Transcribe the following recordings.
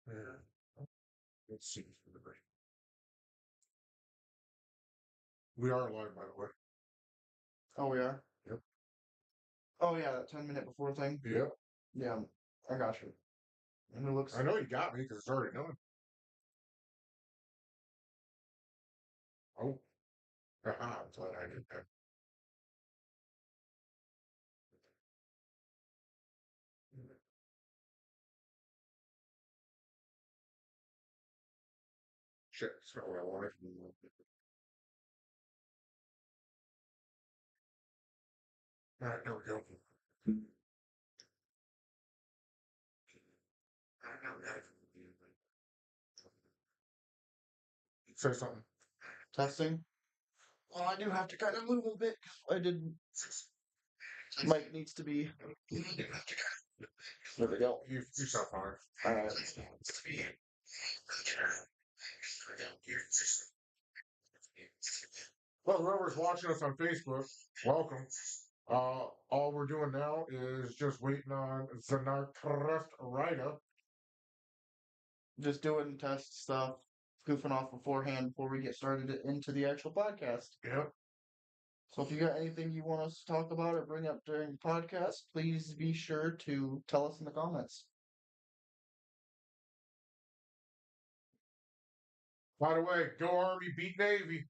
Yeah. Let's see. We are live, by the way. Oh, we are? Yep. Oh, yeah, that 10-minute before thing. Yep. Yeah, I got you. And it looks. I know you got me because it's already done. Oh. Haha, I'm glad I did that. Shit, that's not what I wanted. All right, there we go. Say something. Testing. Well, I do have to kind of move a bit. I didn't. Mic needs to be. There we go. You sound fine. Alright. Well, whoever's watching us on Facebook, welcome. All we're doing now is just waiting on the Crestrider. Just doing test stuff, goofing off beforehand before we get started into the actual podcast. Yep. So if you got anything you want us to talk about or bring up during the podcast, please be sure to tell us in the comments. By the way, go Army, beat Navy.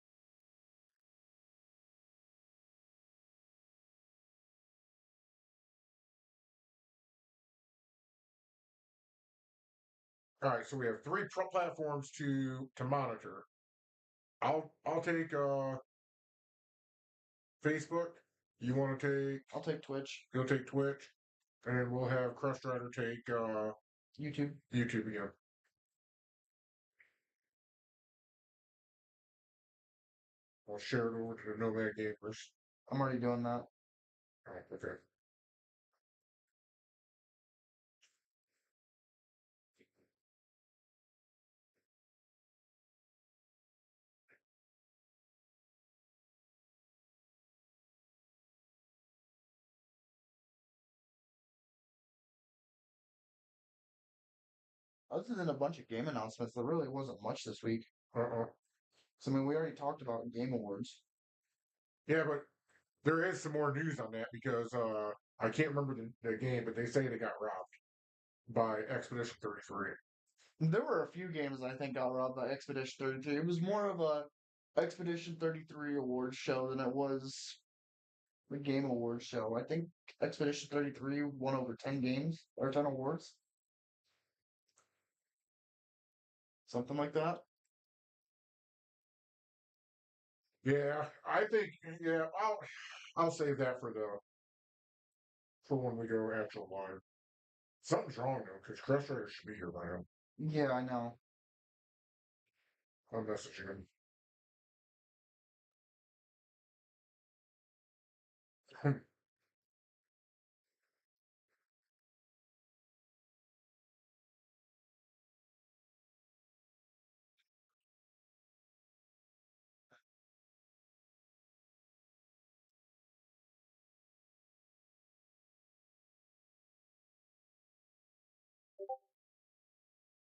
All right, so we have three platforms to monitor. I'll take Facebook. You want to take? I'll take Twitch, You'll take Twitch, and then we'll have Crestrider take YouTube. YouTube again. I'll share it over to the Nomad Gamers. I'm already doing that. All right, okay. Other than a bunch of game announcements, there really wasn't much this week. Uh-oh. So, I mean, we already talked about Game Awards. Yeah, but there is some more news on that because I can't remember the game, but they say they got robbed by Expedition 33. There were a few games I think got robbed by Expedition 33. It was more of a Expedition 33 awards show than it was the Game Awards show. I think Expedition 33 won over 10 games or 10 awards. Something like that. Yeah, I think I'll save that for when we go actual live. Something's wrong though, because Crestrider should be here by now. Yeah, I know. I'm messaging him.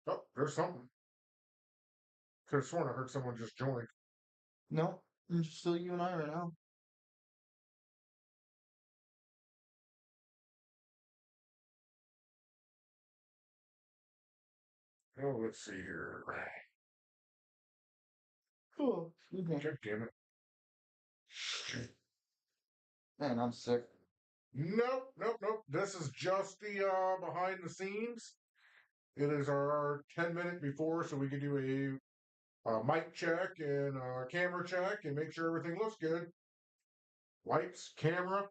Oh, there's something. Could have sworn I heard someone just join. No, it's still you and I right now. Oh, let's see here. Cool. Excuse me. God damn it. Man, I'm sick. Nope. This is just the behind the scenes. It is our 10-minute before, so we can do a mic check and a camera check and make sure everything looks good. Lights, camera,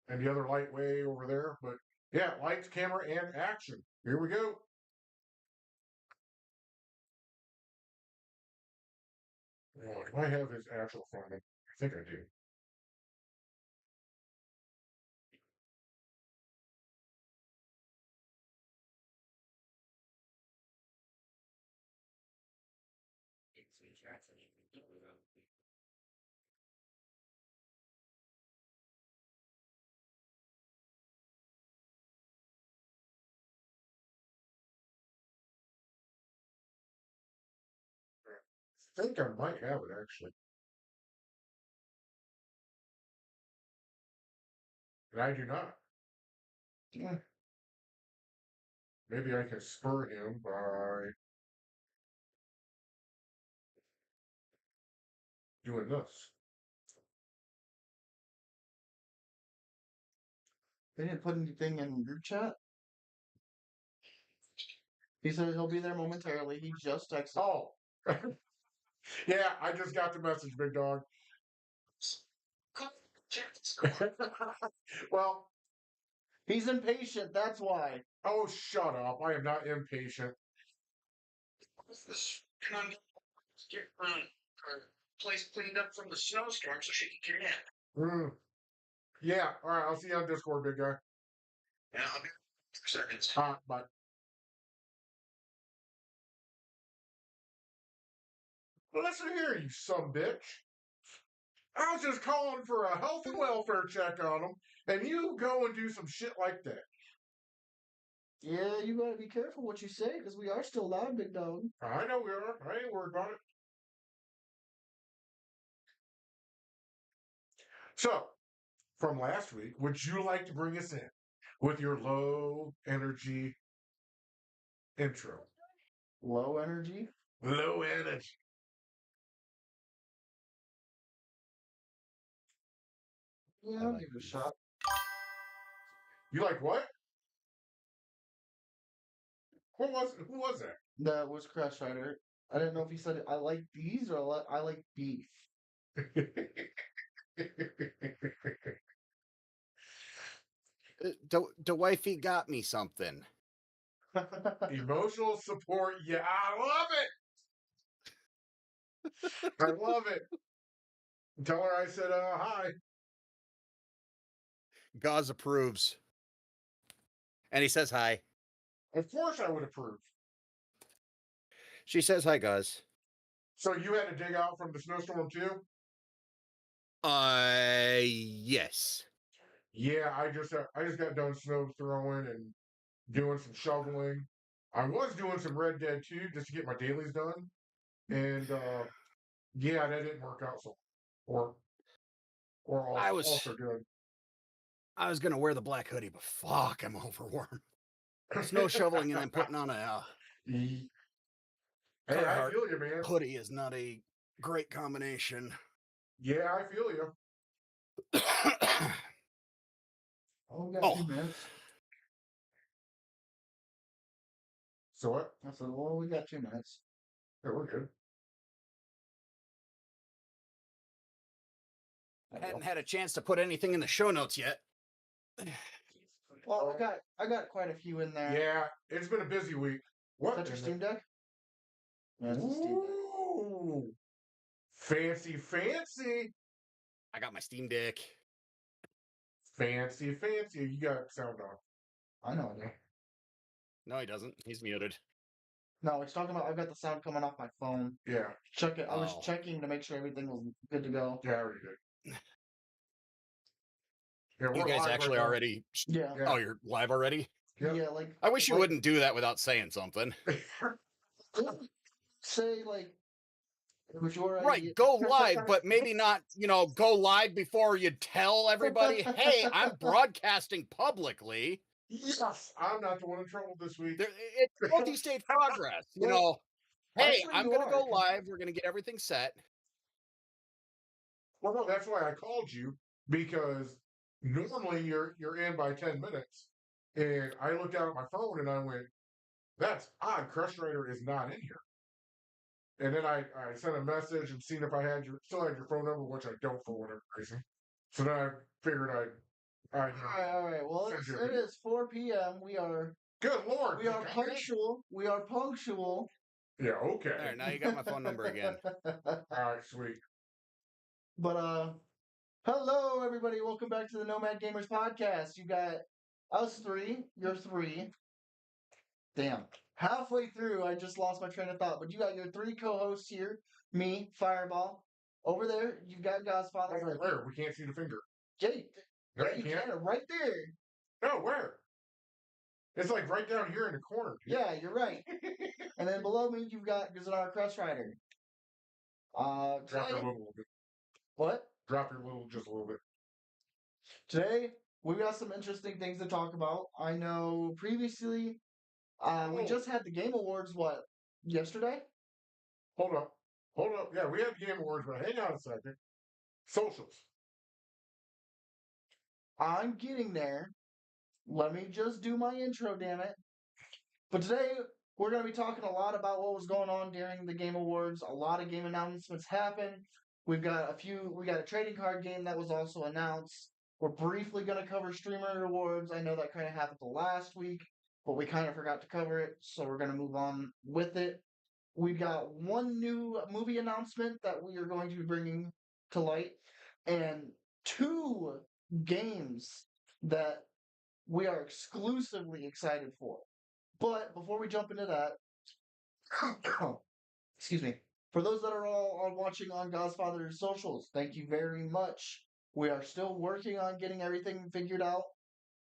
and the other light way over there. But yeah, lights, camera, and action. Here we go. Oh, do I have his actual phone? I think I do. think I might have it actually. And I do not. Yeah. Maybe I can spur him by doing this. They didn't put anything in group chat. He said he'll be there momentarily. He just texted. Oh. Yeah, I just got the message, big dog. Well, He's impatient. That's why. oh, shut up. I am not impatient. Come on, get her place cleaned up from the snowstorm so she can get in. Mm. Yeah, all right. I'll see you on Discord, big guy. Yeah, I'll be 2 seconds. Bye. Listen here, you son bitch. I was just calling for a health and welfare check on them, and you go and do some shit like that. Yeah, you gotta be careful what you say because we are still live, big dog. I know we are. I ain't worried about it. So, from last week, would you like to bring us in with your low energy intro? Low energy. Low energy. Yeah, I'll give it a shot. You like what? Who was that? That was Crestrider. I didn't know if he said I like these or I like beef. The wifey got me something. Emotional support. Yeah, I love it. I love it. Tell her I said hi. Gauze approves. And he says hi. Of course I would approve. She says hi, Gauze. So you had to dig out from the snowstorm too? Yes. Yeah, I just got done snow throwing and doing some shoveling. I was doing some Red Dead 2 just to get my dailies done. And yeah, that didn't work out so or also good. I was gonna wear the black hoodie, but fuck, I'm overwarm. Snow shoveling and then putting on a Hey, I Carhartt feel you, man. hoodie is not a great combination. Yeah, I feel you. Oh, we got 2 minutes. So what? I said, well, we got 2 minutes. Yeah, we're good. I hadn't had a chance to put anything in the show notes yet. Well, I got quite a few in there. Yeah, it's been a busy week. What? Is that your Steam Deck? Yeah, it's a Steam Deck. Ooh, fancy. I got my Steam Deck. Fancy. You got sound on. I know I do. No, he doesn't. He's muted. No, he's talking about I've got the sound coming off my phone. Yeah. Check it. I was Oh. checking to make sure everything was good to go. Yeah, I already did. Yeah, You we're guys live actually right now. already. Yeah. Yeah. Oh, you're live already? Yep. Yeah, like I wish you like, wouldn't do that without saying something. say like it was your Right, idea. go live, but maybe not, go live before you tell everybody, hey, I'm broadcasting publicly. Yes, I'm not the one in trouble this week. It's multi-state progress, Well, Hey, actually I'm you going to are, go live. We're going to get everything set. Well, no, that's why I called you, because normally you're in by 10 minutes. And I looked down at my phone and I went, that's odd. Crestrider is not in here. And then I sent a message and seen if I still had your phone number, which I don't for whatever reason. So then I figured All right. Well, it is 4 p.m. We are Good Lord. We are punctual. We are punctual. Yeah, okay. There, now you got my phone number again. All right, sweet. But hello everybody. Welcome back to the Nomad Gamers podcast. You got us three. You're three. Damn. Halfway through, I just lost my train of thought. But you got your 3 co-hosts here. Me, Fireball. Over there, you've got Gozfather. Where? We can't see the finger. Jake. No, Yeah, you can. Right there. No, where? It's like right down here in the corner. Yeah, you're right. And then below me, you've got Gozfather Crestrider. Drop your Today, little bit. what? Drop your little just a little bit. Today, we got some interesting things to talk about. I know previously, we Oh. just had the Game Awards, what, yesterday? Hold up. Hold up. Yeah, we had the Game Awards, but hang on a second. Socials. I'm getting there. Let me just do my intro, damn it. But today, we're going to be talking a lot about what was going on during the Game Awards. A lot of game announcements happened. We got a trading card game that was also announced. We're briefly going to cover Streamer Awards. I know that kind of happened last week, but we kind of forgot to cover it, so we're going to move on with it. We got one new movie announcement that we are going to be bringing to light, and two games that we are exclusively excited for. But before we jump into that, excuse me. For those that are all watching on Gozfather's socials, thank you very much. We are still working on getting everything figured out.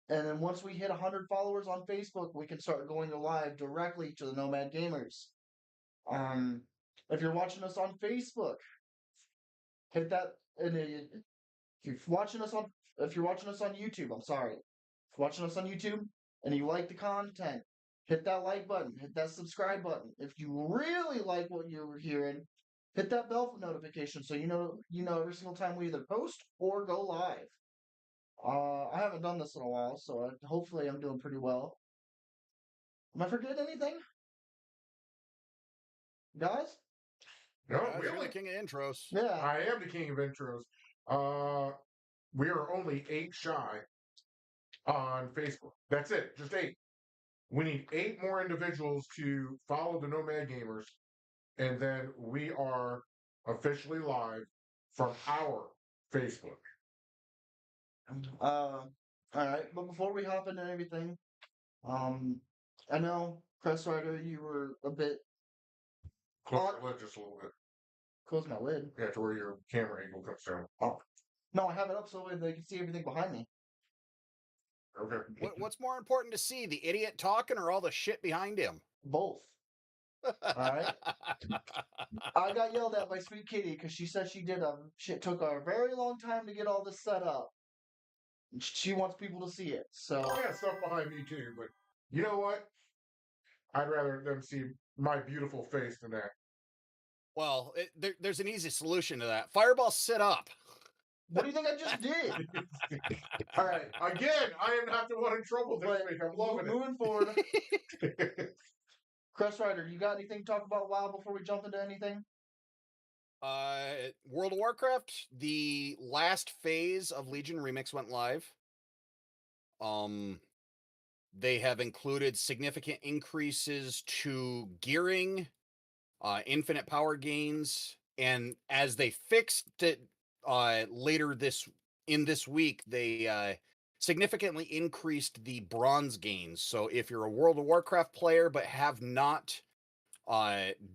And then once we hit 100 followers on Facebook, we can start going live directly to the Nomad Gamers. If you're watching us on Facebook, hit that. And if you're watching us on YouTube, I'm sorry. If you're watching us on YouTube and you like the content, hit that like button, hit that subscribe button. If you really like what you're hearing, hit that bell notification so you know every single time we either post or go live. I haven't done this in a while, so hopefully I'm doing pretty well. Am I forgetting anything, guys? No, Yeah, we you're only. the king of intros. Yeah. I am the king of intros. We are only 8 shy on Facebook. That's it, just 8. We need 8 more individuals to follow the Nomad Gamers, and then we are officially live from our Facebook. All right. But before we hop into everything, I know Crestrider, you were a bit. Close your lid just a little bit. Close my lid. Yeah, to where your camera angle comes down. Oh. No, I have it up so they can see everything behind me. Okay. What's more important to see, the idiot talking or all the shit behind him? Both. Alright. I got yelled at by Sweet Kitty because she said it took a very long time to get all this set up. She wants people to see it, so. I got stuff behind me too, but you know what? I'd rather them see my beautiful face than that. Well, there's an easy solution to that. Fireball, sit up. What do you think I just did? All right. Again, I am not the one in trouble this But week. I'm loving moving forward, it. Crestrider, you got anything to talk about WoW before we jump into anything? World of Warcraft, the last phase of Legion Remix went live. They have included significant increases to gearing, infinite power gains, and as they fixed it later this week, they significantly increased the bronze gains. So if you're a World of Warcraft player but have not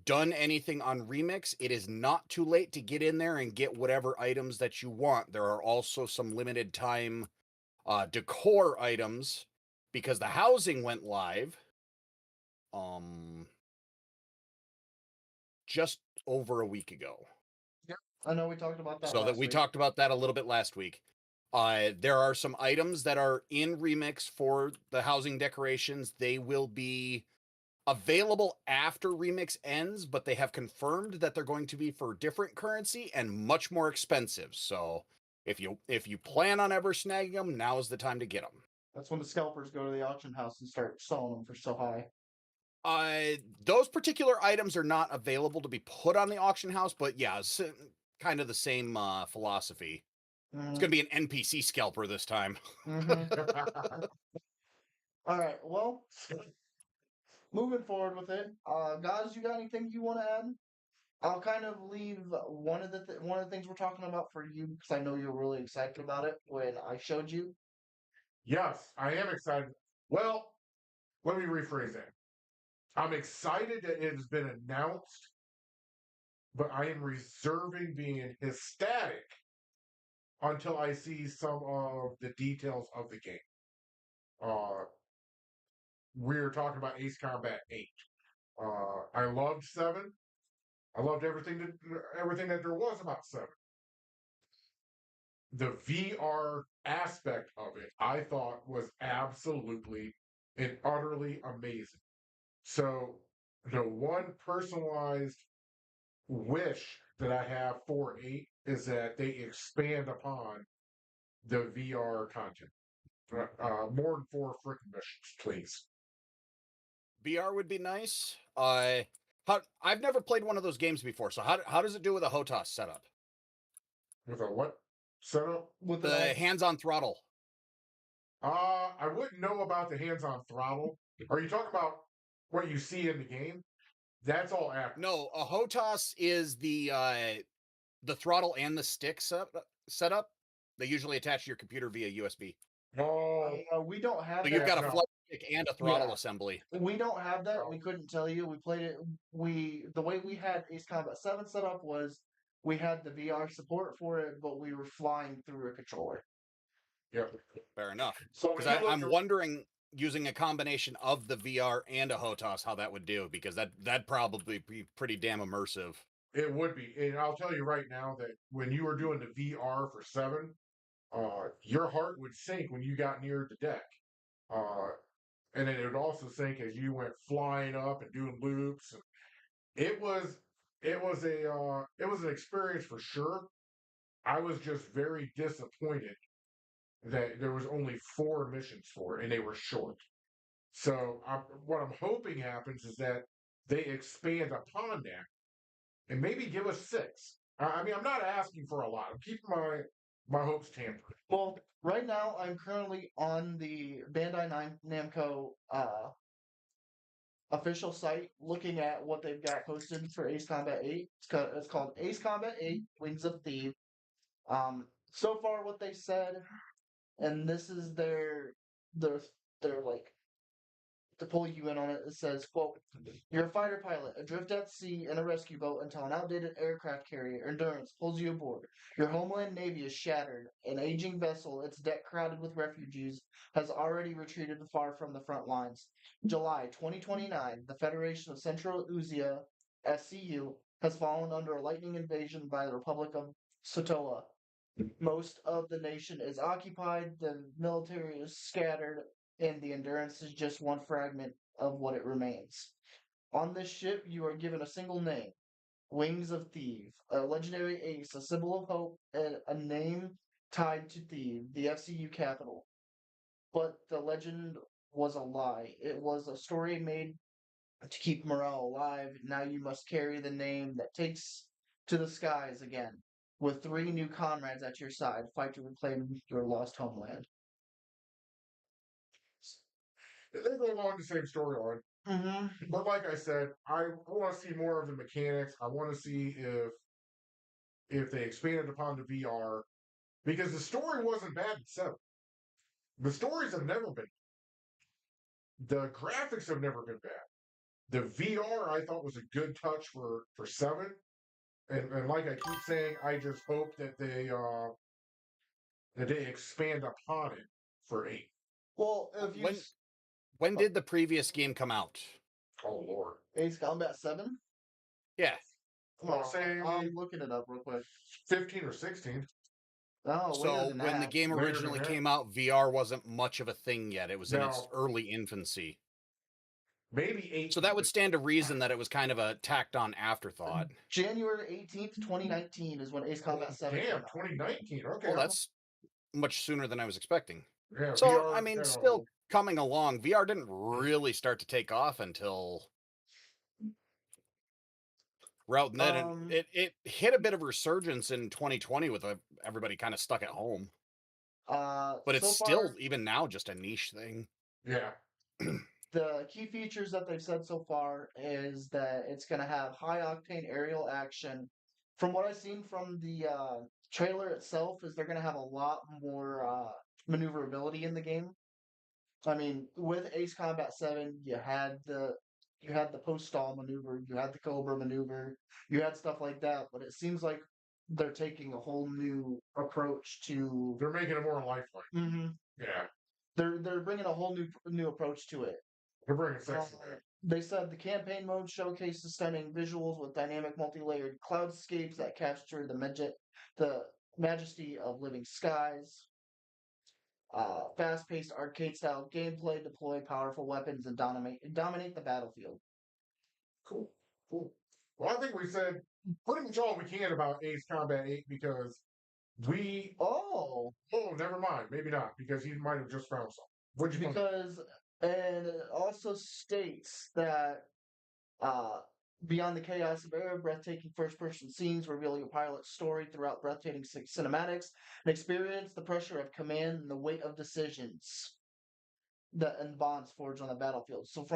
done anything on Remix, it is not too late to get in there and get whatever items that you want. There are also some limited time decor items because the housing went live just over a week ago. I know we talked about that So that we talked about that a little bit last week. There are some items that are in Remix for the housing decorations. They will be available after Remix ends, but they have confirmed that they're going to be for different currency and much more expensive. So if you plan on ever snagging them, now is the time to get them. That's when the scalpers go to the auction house and start selling them for so high. Those particular items are not available to be put on the auction house, but yeah, it's kind of the same philosophy. It's going to be an NPC scalper this time. Mm-hmm. All right. Well, moving forward with it, guys, you got anything you want to add? I'll kind of leave one of the things we're talking about for you because I know you're really excited about it when I showed you. Yes, I am excited. Well, let me rephrase that. I'm excited that it has been announced, but I am reserving being ecstatic until I see some of the details of the game. We're talking about Ace Combat 8. I loved 7. I loved everything that there was about 7. The VR aspect of it, I thought, was absolutely and utterly amazing. So, the one personalized wish that I have for 8 is that they expand upon the VR content. More than 4 freaking missions, please. VR would be nice. I've never played one of those games before, so how does it do with a HOTAS setup? With a what setup? With The hands-on throttle. I wouldn't know about the hands-on throttle. Are you talking about what you see in the game? That's all active. No, a HOTAS is the throttle and the stick setup. They usually attach to your computer via USB. Oh, we don't have So that. you've got a no. flight stick and a throttle Yeah. assembly. We don't have that. No. We couldn't tell you. We played it. The way we had Ace Combat 7 set up was we had the VR support for it, but we were flying through a controller. Yep. Fair enough. So Because I'm wondering, using a combination of the VR and a HOTAS, how that would do, because that'd probably be pretty damn immersive. It would be, and I'll tell you right now that when you were doing the VR for 7, your heart would sink when you got near the deck, and then it would also sink as you went flying up and doing loops. It was an experience for sure. I was just very disappointed that there was only 4 missions for it, and they were short. So what I'm hoping happens is that they expand upon that and maybe give us 6. I mean, I'm not asking for a lot. I'm keeping my hopes tempered. Well, right now I'm currently on the Bandai Namco official site looking at what they've got posted for Ace Combat 8. It's called Ace Combat 8 Wings of Thieves. So far what they said, and this is their like, to pull you in on it, it says, quote, "You're a fighter pilot, adrift at sea in a rescue boat until an outdated aircraft carrier, Endurance, pulls you aboard. Your homeland navy is shattered. An aging vessel, its deck crowded with refugees, has already retreated far from the front lines. July 2029, the Federation of Central Uzia, SCU, has fallen under a lightning invasion by the Republic of Sotoa. Most of the nation is occupied, the military is scattered, and the Endurance is just one fragment of what it remains. On this ship, you are given a single name, Wings of Thieves, a legendary ace, a symbol of hope, and a name tied to Thieves, the FCU capital. But the legend was a lie. It was a story made to keep morale alive. Now you must carry the name that takes to the skies again. With 3 new comrades at your side, fight to reclaim your lost homeland." They go along the same storyline. Mm-hmm. But like I said, I want to see more of the mechanics. I want to see if they expanded upon the VR, because the story wasn't bad in 7. The stories have never been. The graphics have never been bad. The VR I thought was a good touch for 7, and like I keep saying, I just hope that they expand upon it for 8. Well, if you When did the previous game come out? Oh Lord, Ace Combat 7? Yeah. I'll say I'm looking it up real quick. 15 or 16. Oh, later So than when the that. game Later than originally that. came out, VR wasn't much of a thing yet. It was in its No. early infancy. Maybe 8. So that would stand to reason that it was kind of a tacked on afterthought. January 18th, 2019 is when Ace Combat 7 came Damn, out. 2019. Okay. Well, that's much sooner than I was expecting. Yeah, So, VR, I mean, still coming along. VR didn't really start to take off until it hit a bit of resurgence in 2020 with everybody kind of stuck at home. But it's so still, far, even now, just a niche thing. Yeah. the key features that they've said so far is that it's going to have high octane aerial action. From what I've seen from the trailer itself, is they're going to have a lot more maneuverability in the game. I mean, with Ace Combat 7, you had the post stall maneuver, you had the Cobra maneuver, you had stuff like that, but it seems like they're taking a whole new approach to. They're making it more lifelike. Mm-hmm. Yeah. They're bringing a whole new approach to it. They're bringing sex to that. They said the campaign mode showcases stunning visuals with dynamic multi-layered cloudscapes that capture the majesty of living skies. Fast-paced arcade-style gameplay, deploy powerful weapons, and dominate the battlefield. Cool. Cool. Well, I think we said pretty much all we can about Ace Combat 8 because we. Oh, Oh, never mind. Maybe not because he might have just found something. What'd you think? because and it also states that beyond the chaos of air, breathtaking first-person scenes reveal your pilot's story throughout breathtaking cinematics, and experience the pressure of command and the weight of decisions that and bonds forged on the battlefield. So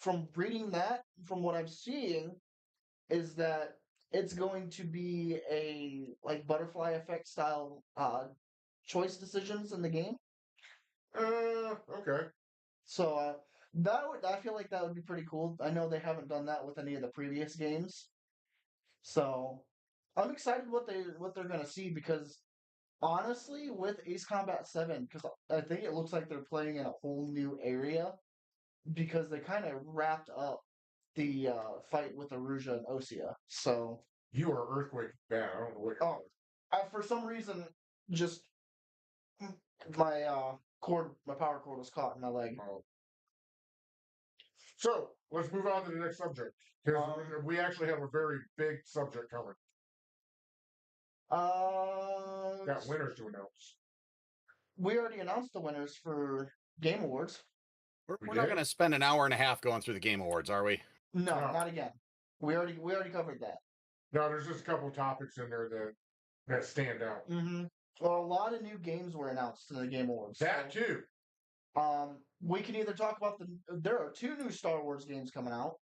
from reading that, from what I'm seeing, is that it's going to be a like butterfly effect style choice decisions in the game. Okay. So I feel like that would be pretty cool. I know they haven't done that with any of the previous games. So I'm excited what they're gonna see because honestly, with Ace Combat 7, because I think it looks like they're playing in a whole new area because they kind of wrapped up the fight with Aruja and Osea. So You are earthquake bad. I don't know what you're oh, for some reason, just my my power cord was caught in my leg. So let's move on to the next subject because we actually have a very big subject coming. Got winners to announce. We already announced the winners for Game Awards. We're not going to spend an hour and a half going through the Game Awards, are we? No, not again. We already covered that. No, there's just a couple topics in there that stand out. Mm-hmm. Well, a lot of new games were announced in the Game Awards. That too. We can either talk about there are 2 new Star Wars games coming out.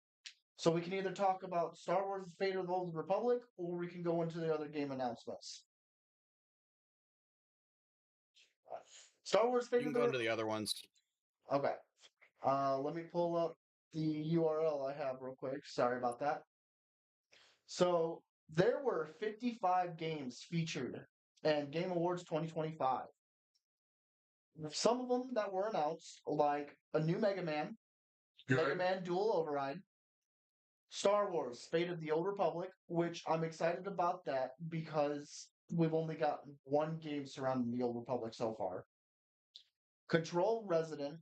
So we can either talk about Star Wars Fate of the Old Republic, or we can go into the other game announcements. Star Wars Fate You can of the go into the other ones. Okay. Let me pull up the URL I have real quick. Sorry about that. So there were 55 games featured in Game Awards 2025. Some of them that were announced, like a new Mega Man, Mega Man Dual Override, Star Wars Fate of the Old Republic, which I'm excited about that because we've only got one game surrounding the Old Republic so far. Control Resonant,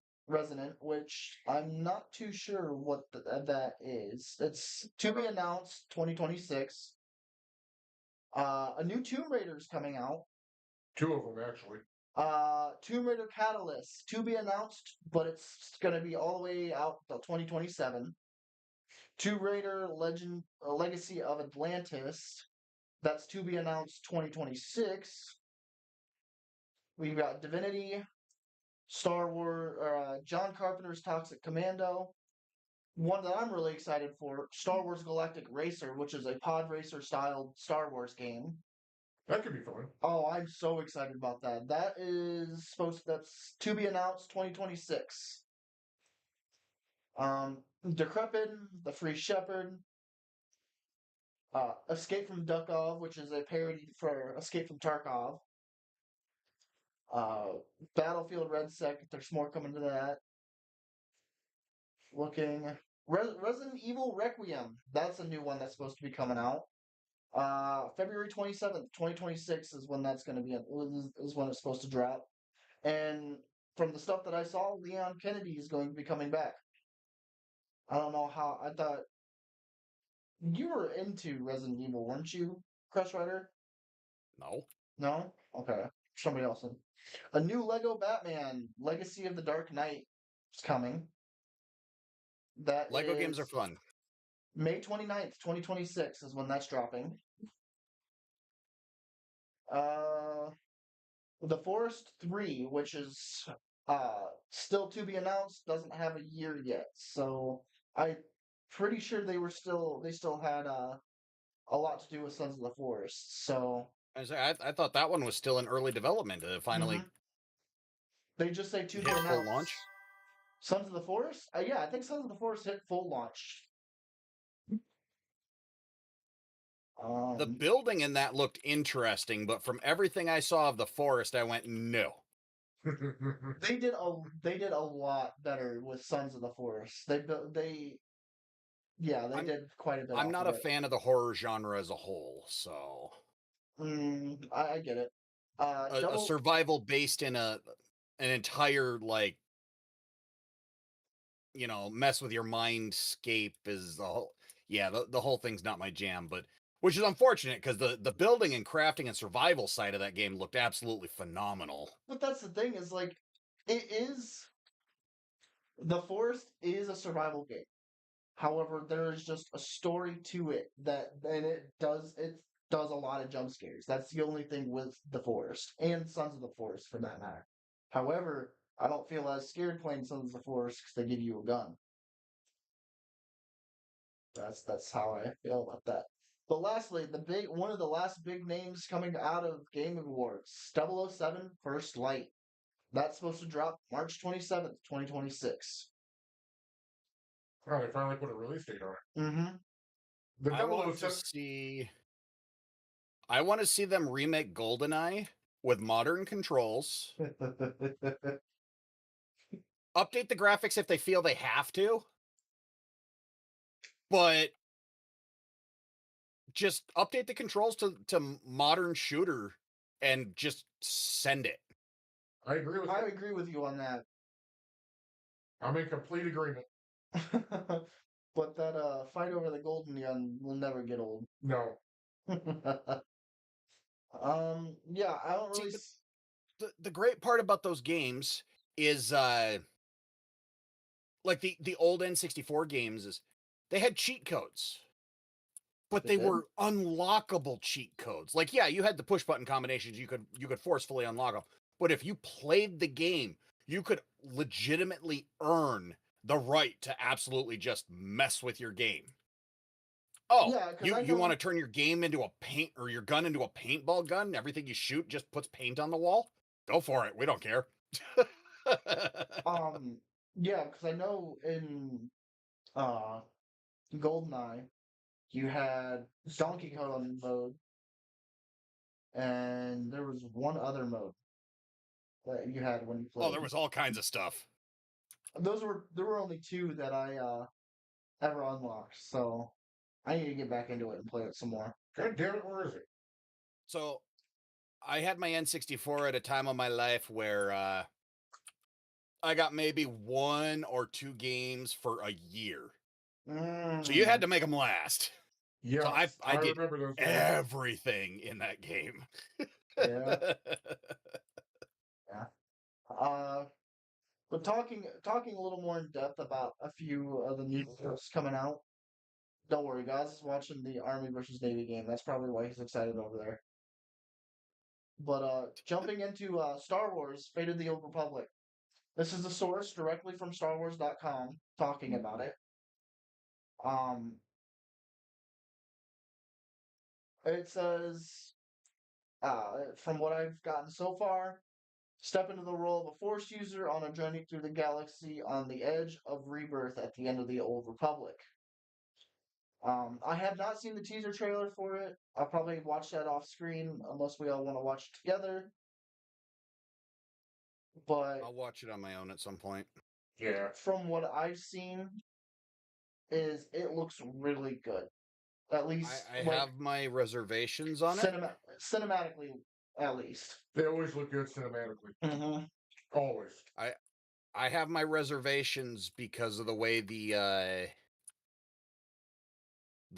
which I'm not too sure what that is. It's to be announced 2026. A new Tomb Raider is coming out. 2 of them actually. Tomb Raider Catalyst to be announced, but it's going to be all the way out till 2027. Tomb Raider Legacy of Atlantis, that's to be announced 2026. We've got Divinity, Star Wars, John Carpenter's Toxic Commando. One that I'm really excited for, Star Wars Galactic Racer, which is a pod racer style Star Wars game. That could be fun. Oh, I'm so excited about that. That's to be announced 2026. Decrepit, The Free Shepherd, Escape from Duckov, which is a parody for Escape from Tarkov. Battlefield Red Sec, there's more coming to that. Resident Evil Requiem, that's a new one that's supposed to be coming out. February 27th, 2026 is when that's going to be, is when it's supposed to drop. And from the stuff that I saw, Leon Kennedy is going to be coming back. I don't know how, I thought, you were into Resident Evil, weren't you, Crestrider? No. No? Okay. Somebody else then. A new Lego Batman, Legacy of the Dark Knight is coming. Lego games are fun. May 29th, 2026 is when that's dropping. The Forest 3, which is still to be announced, doesn't have a year yet. So I'm pretty sure they still had a lot to do with Sons of the Forest. So I thought that one was still in early development. Finally, they just say to be hit full announced. launch. Sons of the Forest? Yeah, I think Sons of the Forest hit full launch. The building in that looked interesting, but from everything I saw of the forest, I went, no. They did a lot better with Sons of the Forest. They I'm did quite a bit I'm off not of a it. fan of the horror genre as a whole, so I get it. a survival based in an entire like mess with your mindscape is the whole the whole thing's not my jam, but which is unfortunate because the building and crafting and survival side of that game looked absolutely phenomenal. But that's the thing is like, it is the Forest is a survival game. However, there is just a story to it and it does a lot of jump scares. That's the only thing with the Forest and Sons of the Forest for that matter. However, I don't feel as scared playing Sons of the Forest because they give you a gun. That's how I feel about that. But lastly, one of the last big names coming out of Game Awards, 007 First Light. That's supposed to drop March 27th, 2026. Oh, they finally put a release date on it. Mm-hmm. The I want to 007 see I want to see them remake GoldenEye with modern controls. Update the graphics if they feel they have to. But just update the controls to modern shooter and just send it. I agree with I that. agree with you on that. I'm in complete agreement. But that fight over the golden gun will never get old. No. Yeah, I don't really. The great part about those games is like the old N64 games is they had cheat codes. But They they did? were unlockable cheat codes. Like, yeah, you had the push button combinations you could forcefully unlock them. But if you played the game, you could legitimately earn the right to absolutely just mess with your game. Oh, Yeah, because I you know. want to turn your game into a paint or your gun into a paintball gun? Everything you shoot just puts paint on the wall? Go for it. We don't care. Um, yeah, because I know in uh GoldenEye you had Donkey Kong mode, and there was one other mode that you had when you Oh, played. there was all kinds of stuff. There were only two that I ever unlocked, so I need to get back into it and play it some more. God damn it, where is it? So I had my N64 at a time of my life where I got maybe 1 or 2 games for a year. So you had to make them last. Yeah, So I did remember those days. everything in that game. Yeah. Yeah. But talking a little more in depth about a few of the new stuffs coming out. Don't worry, guys is watching the Army versus Navy game. That's probably why he's excited over there. But jumping into Star Wars: Fate of the Old Republic. This is the source directly from StarWars.com talking about it. Um, it says, from what I've gotten so far, step into the role of a Force user on a journey through the galaxy on the edge of rebirth at the end of the Old Republic. I have not seen the teaser trailer for it. I'll probably watch that off screen unless we all want to watch it together. But I'll watch it on my own at some point. Yeah. from what I've seen, is it looks really good. At least I like have my reservations on it. cinematically, at least. They always look good cinematically. Mm-hmm. Always. I have my reservations because of the way the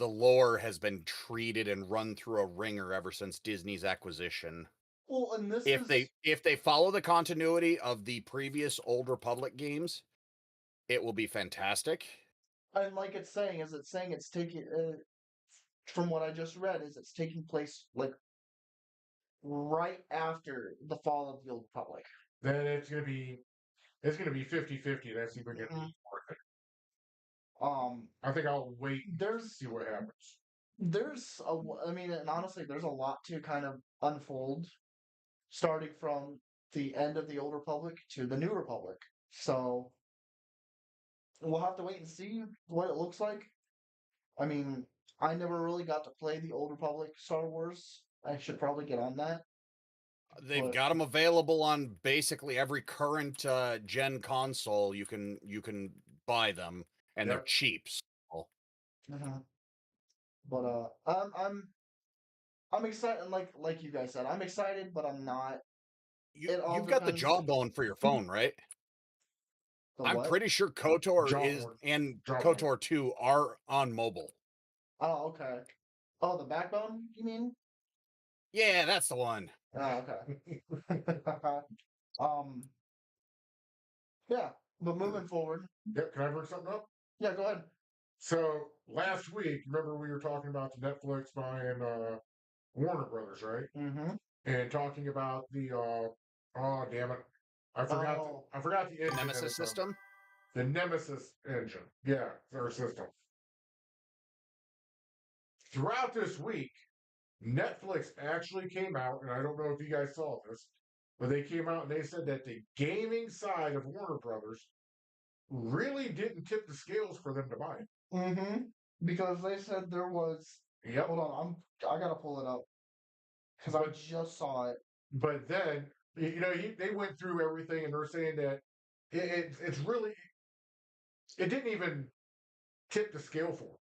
lore has been treated and run through a ringer ever since Disney's acquisition. Well, and this If is they follow the continuity of the previous Old Republic games, it will be fantastic. and like it's saying it's taking from what I just read is it's taking place like right after the fall of the Old Republic. Then it's gonna be 50-50. That's even gonna be worth it. I think I'll wait and There's see what happens. I mean, and honestly, there's a lot to kind of unfold, starting from the end of the Old Republic to the New Republic. So we'll have to wait and see what it looks like. I mean, I never really got to play the Old Republic Star Wars. I should probably get on that. They've But- got them available on basically every current gen console. You can buy them, and they're Yep. cheap. So. Mhm. But I'm excited, like you guys said, I'm excited, but I'm not. It all You've got the depends- Jawbone for your phone, right? The I'm what? pretty sure KOTOR is Jawbone. and Jawbone. KOTOR 2 are on mobile. Oh, okay. Oh, the backbone, you mean? Yeah, that's the one. Oh, okay. um, yeah, but moving forward, Yep, can I bring something up? yeah, go ahead. So last week, remember we were talking about the Netflix buying Warner Brothers, right? Mm-hmm. And talking about the oh damn it, I forgot Oh. I forgot the engine. that Nemesis it's on. system. The Nemesis engine. Yeah, their system. Throughout this week, Netflix actually came out, and I don't know if you guys saw this, but they came out and they said that the gaming side of Warner Brothers really didn't tip the scales for them to buy it. Mm-hmm. Because they said there was. Yep. Hold on, I gotta pull it up because I just saw it. But then, they went through everything and they're saying that it's really, it didn't even tip the scale for them.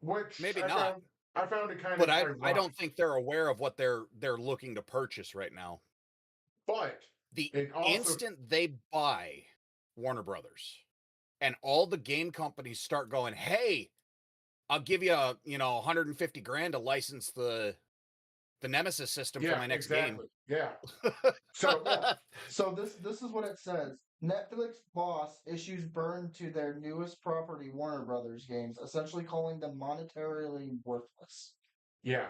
Which Maybe I not. I found it kind But of I ironic. don't think they're aware of what they're looking to purchase right now. But The it also, instant they buy Warner Brothers, and all the game companies start going, "Hey, I'll give you 150 grand to license the Nemesis system for my next exactly. Yeah. game." So Yeah. So this is what it says. Netflix boss issues burn to their newest property, Warner Brothers games, essentially calling them monetarily worthless. yeah,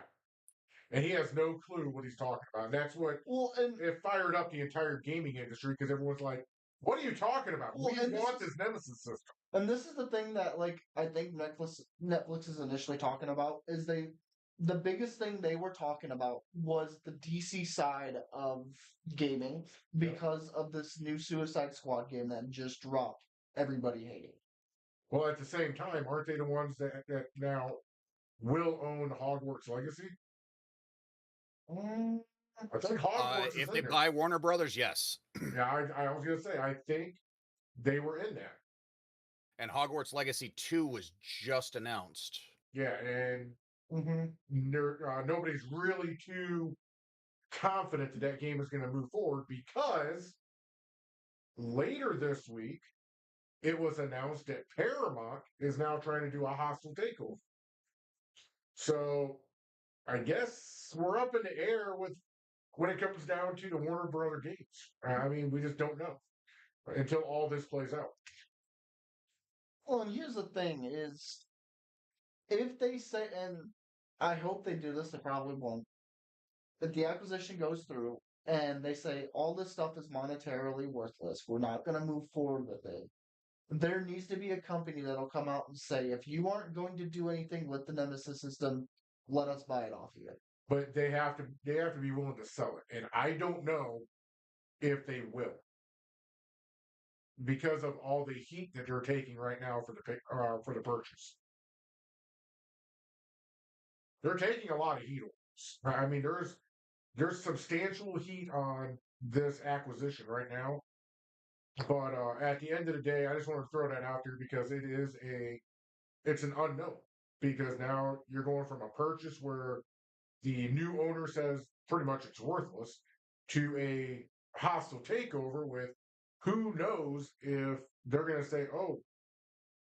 and he has no clue what he's talking about. And that's what Well, and it fired up the entire gaming industry because everyone's like, "What are you talking about? Well, We and this want is- this Nemesis system." and this is the thing that I think Netflix is initially talking about is the biggest thing they were talking about was the DC side of gaming because of this new Suicide Squad game that just dropped. Everybody hated. Well, at the same time, aren't they the ones that now will own Hogwarts Legacy? Mm, I think Hogwarts is If in they there. buy Warner Brothers, yes. Yeah, I was gonna say I think they were in that. And Hogwarts Legacy 2 was just announced. Yeah, and mhm. nobody's really too confident that that game is going to move forward because later this week it was announced that Paramount is now trying to do a hostile takeover. So I guess we're up in the air with when it comes down to the Warner Brother games. I mean, we just don't know until all this plays out. Well, and here's the thing: is if they say, and I hope they do this, they probably won't. If the acquisition goes through and they say all this stuff is monetarily worthless, we're not going to move forward with it. There needs to be a company that'll come out and say, if you aren't going to do anything with the Nemesis system, let us buy it off you. But they have to be willing to sell it, and I don't know if they will because of all the heat that they're taking right now for the purchase. They're taking a lot of heat on this. I mean, there's substantial heat on this acquisition right now. But at the end of the day, I just want to throw that out there because it's an unknown. Because now you're going from a purchase where the new owner says pretty much it's worthless to a hostile takeover with who knows if they're going to say, "Oh,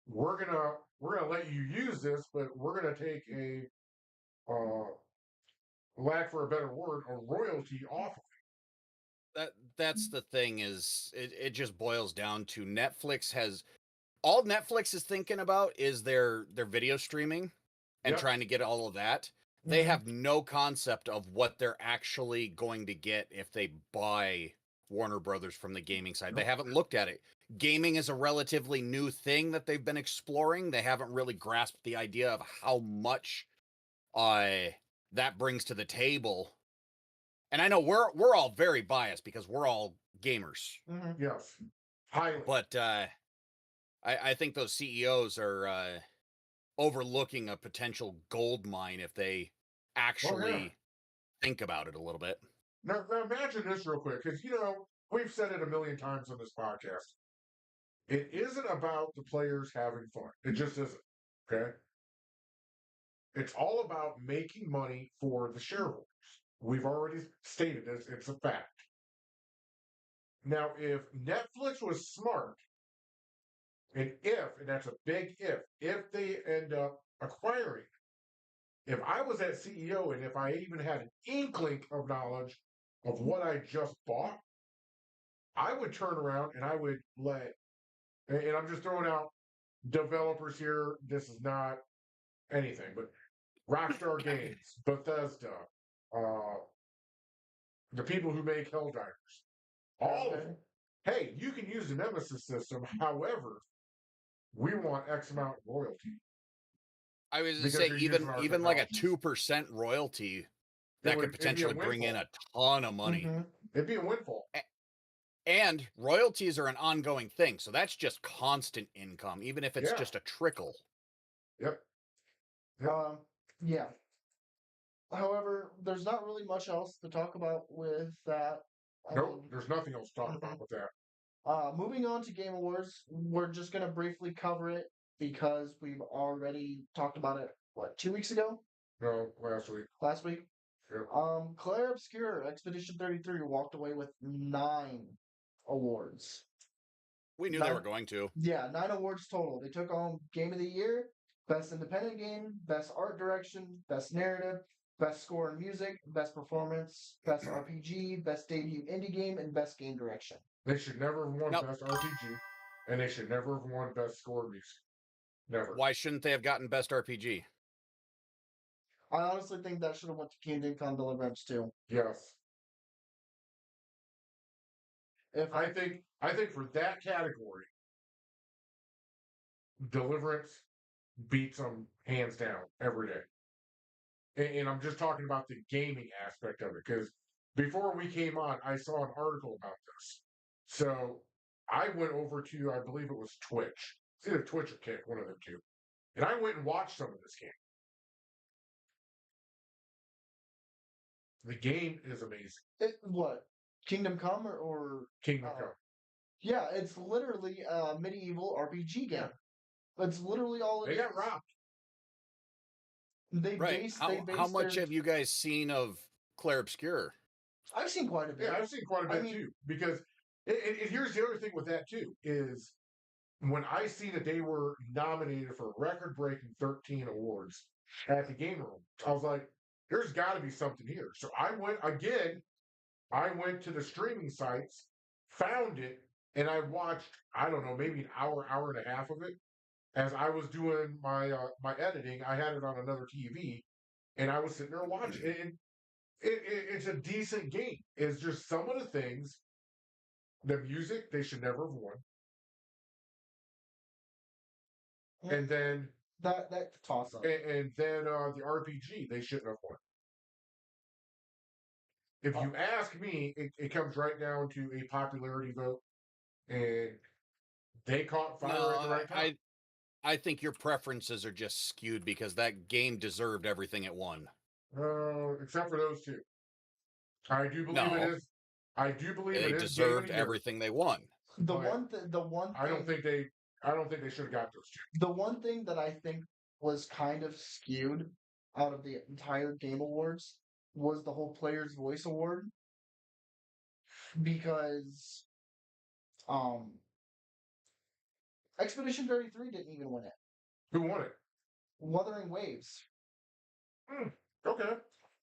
we're gonna let you use this, but we're gonna take a lack for a better word, a royalty off of That's the thing is it just boils down to Netflix has all Netflix is thinking about is their video streaming and Yep. trying to get all of that. They have no concept of what they're actually going to get if they buy Warner Brothers from the gaming side. They Nope. haven't looked at it. Gaming is a relatively new thing that they've been exploring. They haven't really grasped the idea of how much that brings to the table. And I know we're all very biased because we're all gamers. Mhm. Yes, highly. But I think those CEOs are overlooking a potential gold mine if they actually think about it a little bit. Now imagine this real quick, because we've said it a million times on this podcast. It isn't about the players having fun. It just isn't. Okay. It's all about making money for the shareholders. We've already stated this, it's a fact. Now, if Netflix was smart, and that's a big if they end up acquiring, if I was that CEO and if I even had an inkling of knowledge of what I just bought, I would turn around and I would and I'm just throwing out developers here. This is not anything, but Rockstar Games, Bethesda, uh, the people who make Helldivers, all of them. Hey, you can use the Nemesis system. However, we want X amount of royalty. I was going to say, even like a 2% royalty, that could potentially bring in a ton of money. Mm-hmm. It'd be a windfall. And royalties are an ongoing thing, so that's just constant income, even if it's just a trickle. Yep. Yeah. However, there's not really much else to talk about with that. Nope, there's nothing else to talk about with that. Moving on to Game Awards, we're just going to briefly cover it because we've already talked about it, 2 weeks ago? No, last week. Last week? Yep. Claire Obscure, Expedition 33, walked away with 9 awards. We knew they were going to. Yeah, 9 awards total. They took home Game of the Year, Best Independent Game, Best Art Direction, Best Narrative, Best Score and Music, Best Performance, Best RPG, Best Debut Indie Game, and Best Game Direction. They should never have won Best RPG, and they should never have won Best Score and Music. Never. Why shouldn't they have gotten Best RPG? I honestly think that should have went to Kingdom Come Deliverance too. Yes. I think for that category, Deliverance beats them hands down every day. And I'm just talking about the gaming aspect of it, because before we came on, I saw an article about this. So I went over to, I believe it was Twitch. It's either Twitch or Kick, one of them two. And I went and watched some of this game. The game is amazing. What? Kingdom Come or Kingdom Come? Yeah, it's literally a medieval RPG game. It's literally all they got robbed. How much have you guys seen of Claire Obscure? I've seen quite a bit. Yeah, I've seen quite a bit too. Because here's the other thing with that too, is when I see that they were nominated for record-breaking 13 awards at the Game Room, I was like, there's got to be something here. So I went to the streaming sites, found it, and I watched, I don't know, maybe an hour and a half of it. As I was doing my my editing, I had it on another TV, and I was sitting there watching it. And it's a decent game. It's just some of the things, the music, they should never have won. And then that toss up. And then the RPG, they shouldn't have won. If you ask me, it comes right down to a popularity vote, and they caught fire at the right time. I think your preferences are just skewed because that game deserved everything it won. Except for those two. I do believe it is. I do believe it is. They deserved everything they won. The one thing I don't think they should have got those two. The one thing that I think was kind of skewed out of the entire Game Awards was the whole Player's Voice Award. Because Expedition 33 didn't even win it. Who won it? Wuthering Waves. Okay.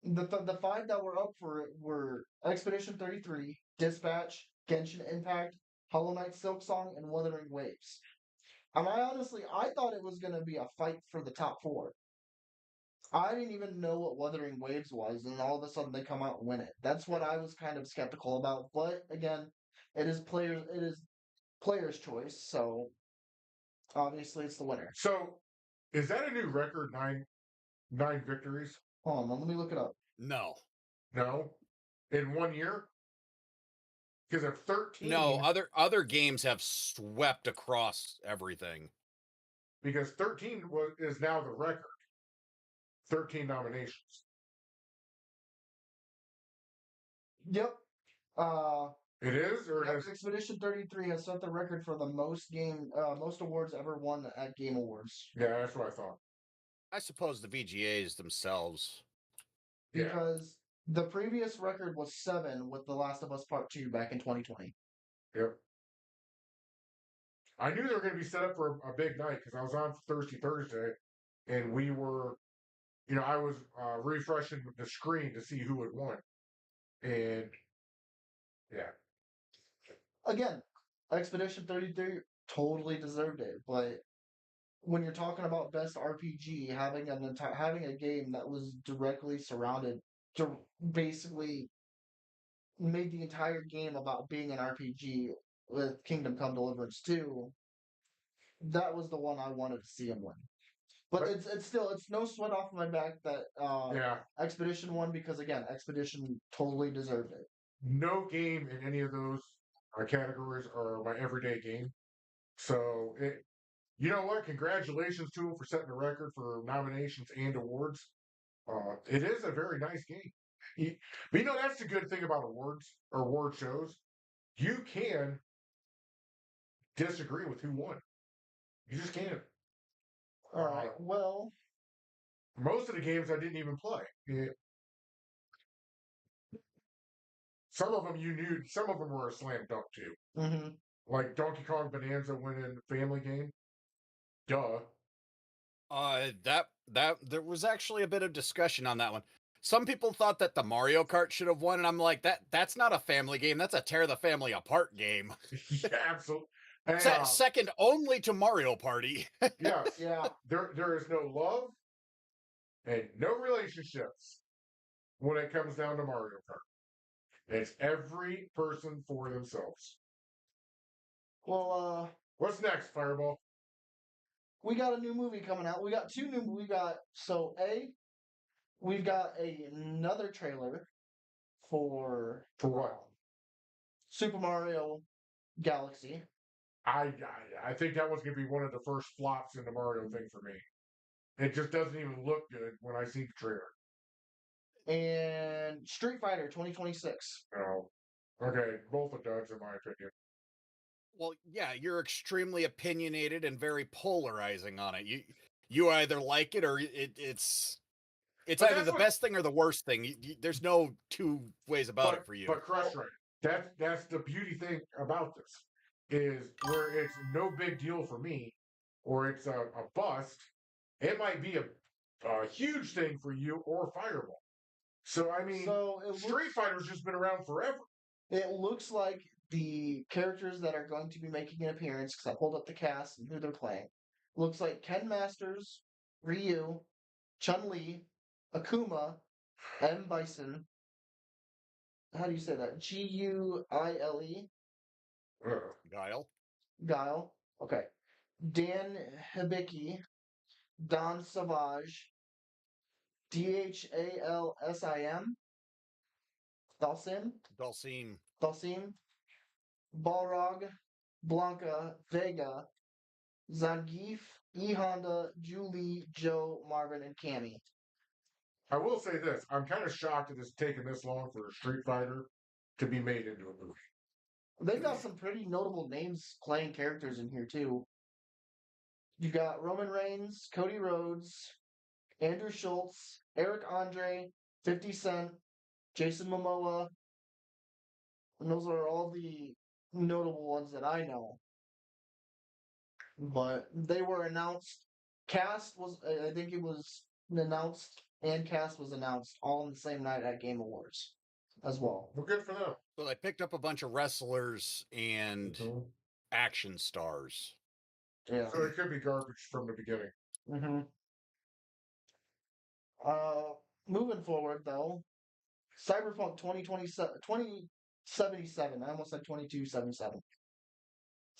The 5 that were up for it were Expedition 33, Dispatch, Genshin Impact, Hollow Knight Silksong, and Wuthering Waves. And I thought it was going to be a fight for the top 4. I didn't even know what Wuthering Waves was, and all of a sudden they come out and win it. That's what I was kind of skeptical about. But again, it is player's choice, so obviously it's the winner. So, is that a new record? 9 victories? Hold on, let me look it up. No. In 1 year? Because of 13. No, other games have swept across everything. Because 13 is now the record. 13 nominations. Yep. It is, or it Yep, has. Expedition 33 has set the record for the most awards ever won at Game Awards. Yeah, that's what I thought. I suppose the VGAs themselves. Yeah. Because the previous record was 7 with The Last of Us Part 2 back in 2020. Yep. I knew they were going to be set up for a big night because I was on Thursday, and we were, I was refreshing the screen to see who had won, and yeah, Again, Expedition 33 totally deserved it, but when you're talking about best RPG, having a game that was directly surrounded, basically made the entire game about being an RPG with Kingdom Come Deliverance 2, that was the one I wanted to see him win. But it's no sweat off my back that yeah. Expedition won because again, Expedition totally deserved it. No game in any of those categories are my everyday game. So you know what? Congratulations to him for setting the record for nominations and awards. It is a very nice game. But that's the good thing about awards or award shows. You can disagree with who won. You just can't. All right. Well, Most of the games I didn't even play. Some of them you knew. Some of them were a slam dunk too. mm-hmm. Like Donkey Kong Bonanza winning Family Game. Duh. That there was actually a bit of discussion on that one. Some people thought that the Mario Kart should have won, and I'm like, that's not a family game. That's a tear the family apart game. Yeah, absolutely. And, Second only to Mario Party. yes. Yeah. There is no love and no relationships when it comes down to Mario Kart. It's every person for themselves. Well, What's next, Fireball? we got a new movie coming out. We got two new. We've got another trailer for what? Super Mario Galaxy. I think that was going to be one of the first flops in the Mario thing for me. It just doesn't even look good when I see the trailer. And Street Fighter 2026. No. Okay, both are duds in my opinion. Well, yeah, you're extremely opinionated and very polarizing on it. You either like it or it's But either the best thing or the worst thing. There's no two ways about it for you. But Crestrider, that's the beauty thing about this is where it's no big deal for me, or it's a bust. It might be a huge thing for you or Fireball. So I mean, Street Fighter's just been around forever. It looks like the characters that are going to be making an appearance, because I pulled up the cast and who they're playing. Looks like Ken Masters, Ryu, Chun-Li, Akuma, M. Bison. How do you say that? Guile. Guile. Guile. Okay. Dan Hibiki, Don Savage, Dhalsim, Dulcine. Balrog, Blanca, Vega, Zangief, E. Honda, Julie, Joe, Marvin, and Cammy. I will say this: I'm kind of shocked that it's taken this long for Street Fighter to be made into a movie. They've got some pretty notable names playing characters in here too. You got Roman Reigns, Cody Rhodes, Andrew Schultz, Eric Andre, 50 Cent, Jason Momoa. And those are all the notable ones that I know. But they were announced. I think it was announced, and cast was announced all on the same night at Game Awards as well. Well, good for them. So they picked up a bunch of wrestlers and action stars. Yeah. So it could be garbage from the beginning. Mm-hmm. Moving forward though, Cyberpunk 2077. I almost said 2277.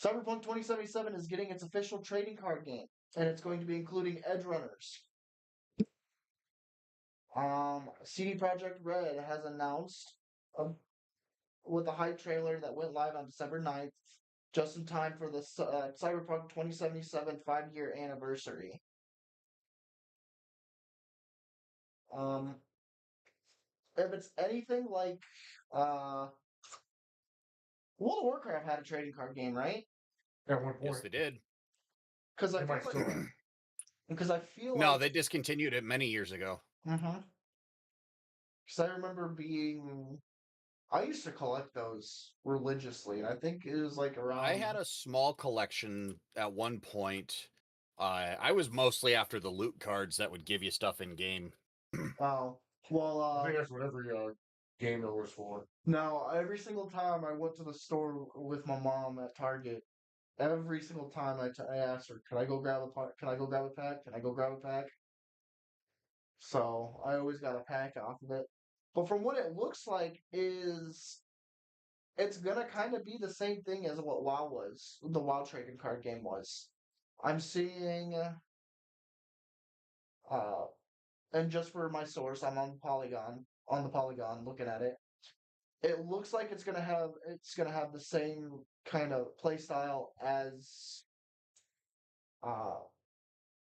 Cyberpunk 2077 is getting its official trading card game, and it's going to be including Edge Runners. CD Projekt Red has announced with a hype trailer that went live on December 9th, just in time for the Cyberpunk 2077 5-year anniversary. if it's anything like World of Warcraft had a trading card game, right? At one Yes, point, they did. Because I they feel might like still have. because I feel No, like they discontinued it many years ago. because I remember being I used to collect those religiously. I think it was like around I had a small collection at one point. I was mostly after the loot cards that would give you stuff in game. oh well I think that's what every gamer was for. no, every single time I went to the store with my mom at Target, every single time I asked her, "Can I go grab a can I go grab a pack? Can I go grab a pack?" So I always got a pack off of it. But from what it looks like is it's gonna kind of be the same thing as what WoW was, the WoW trading card game was. I'm seeing, uh, and just for my source, I'm on the Polygon, looking at it. It looks like it's gonna have the same kind of play style as uh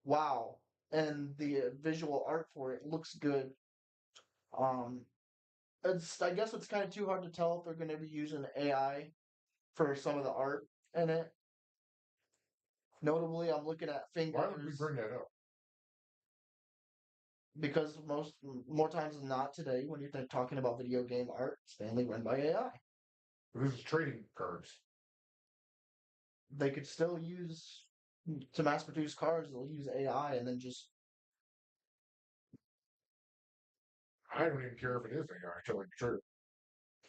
WoW, and the visual art for it looks good. Um, I guess it's kind of too hard to tell if they're going to be using AI for some of the art in it. Notably, I'm looking at Why would we fingers bring that up? because more times than not today, when you're talking about video game art, it's mainly run by AI. This is trading cards. They could still use to mass produce cards. They'll use AI and then just I don't even care if it is AI. Tell you the truth.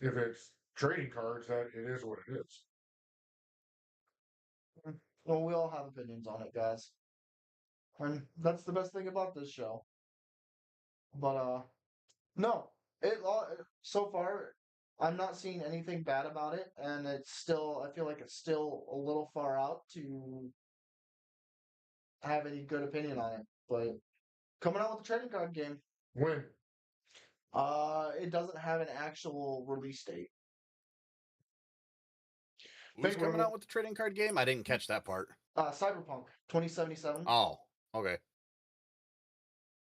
If it's trading cards, that it is what it is. well, we all have opinions on it, guys, and that's the best thing about this show. But no, it all so far. I'm not seeing anything bad about it, and it's still. I feel like it's still a little far out to have any good opinion on it. But coming out with the trading card game, When? it doesn't have an actual release date. Who's Think we're coming out with the trading card game? I didn't catch that part. Cyberpunk 2077. Oh, okay.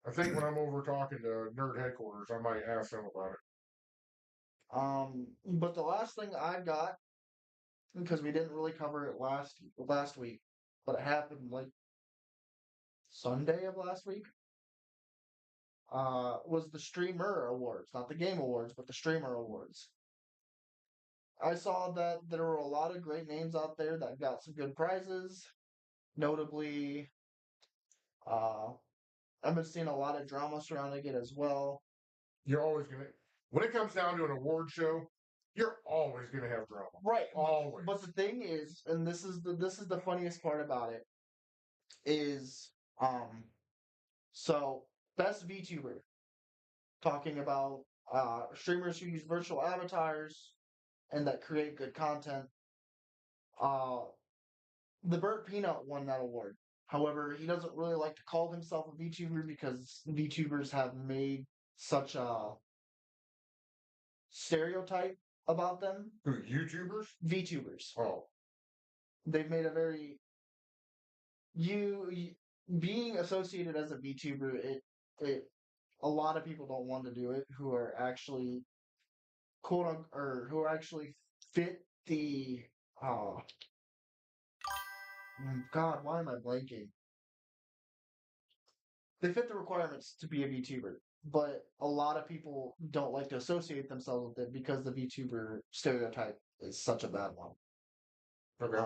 I think when I'm over talking to Nerd Headquarters, I might ask them about it. But the last thing I got because we didn't really cover it last week, but it happened like Sunday of last week. Was the Streamer Awards, not the Game Awards, but the Streamer Awards. I saw that there were a lot of great names out there that got some good prizes. Notably, uh, I've been seeing a lot of drama surrounding it as well. You're always gonna. When it comes down to an award show, you're always gonna have drama. Right, Always. but the thing is, and this is the funniest part about it, is so best VTuber talking about streamers who use virtual avatars and that create good content. Uh, the Burnt Peanut won that award. However, he doesn't really like to call himself a VTuber because VTubers have made such a stereotype about them. Who, YouTubers? VTubers. Oh. They've made a very you being associated as a VTuber. It a lot of people don't want to do it who are actually or who actually fit the uh God, why am I blanking? They fit the requirements to be a VTuber, but a lot of people don't like to associate themselves with it because the VTuber stereotype is such a bad one. Okay.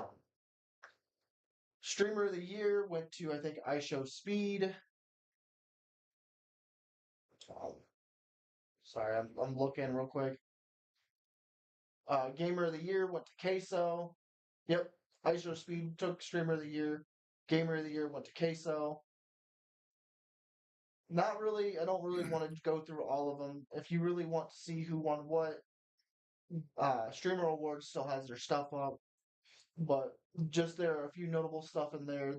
Streamer of the year went to I think iShowSpeed. Sorry, I'm looking real quick. Gamer of the year went to Queso. Yep, iShowSpeed took Streamer of the year. Gamer of the year went to Queso. Not really. I don't really want to go through all of them. If you really want to see who won what, Streamer Awards still has their stuff up, but just there are a few notable stuff in there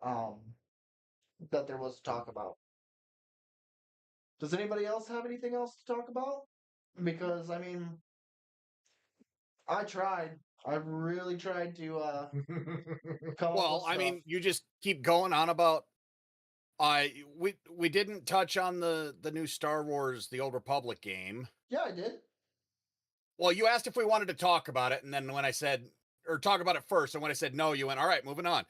um that there was to talk about. Does anybody else have anything else to talk about? Because I mean, I tried. I really tried to come up with Well, I stuff. mean, you just keep going on about We didn't touch on the new Star Wars The Old Republic game. Yeah, I did. Well, you asked if we wanted to talk about it, and then when I said, or talk about it first, and when I said no, you went, all right, moving on.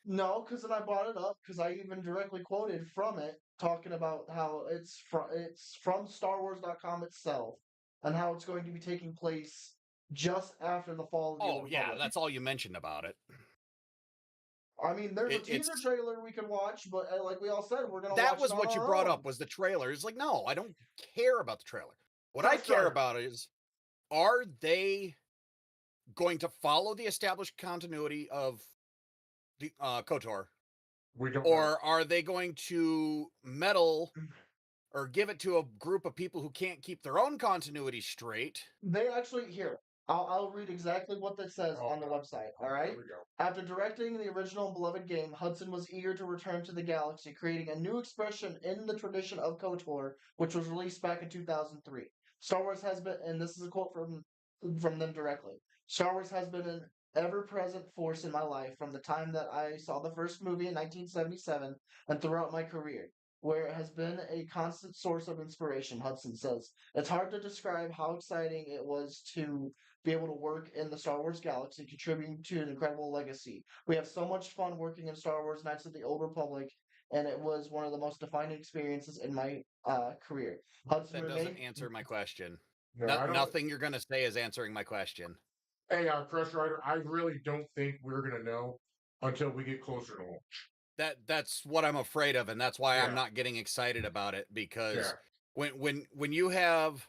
No, because then I brought it up because I even directly quoted from it, talking about how it's from StarWars.com itself, and how it's going to be taking place just after the fall of the Oh, Old yeah, Republic. that's all you mentioned about it. I mean, there's a It- teaser it's- trailer we can watch, but like we all said, we're gonna That watch was it on what you our brought own. up, was the trailer. It's like, no, I don't care about the trailer. What I care Crestrider. about is, are they going to follow the established continuity of the KOTOR, We don't know. or are they going to meddle or give it to a group of people who can't keep their own continuity straight? They actually here. I'll read exactly what that says Oh, on the God. website. All right. There we go. After directing the original beloved game, Hudson was eager to return to the galaxy, creating a new expression in the tradition of KOTOR, which was released back in 2003. Star Wars has been, and this is a quote from them directly. Star Wars has been an ever-present force in my life from the time that I saw the first movie in 1977 and throughout my career, where it has been a constant source of inspiration, Hudson says. It's hard to describe how exciting it was to be able to work in the Star Wars galaxy, contributing to an incredible legacy. We have so much fun working in Star Wars Knights of the Old Republic, and it was one of the most defining experiences in my career. Hudson That doesn't remained. answer my question. No, I don't. Nothing you're going to say is answering my question. Hey, Crestrider, I really don't think we're gonna know until we get closer to launch. That's what I'm afraid of, and that's why Yeah. I'm not getting excited about it, because Yeah. when you have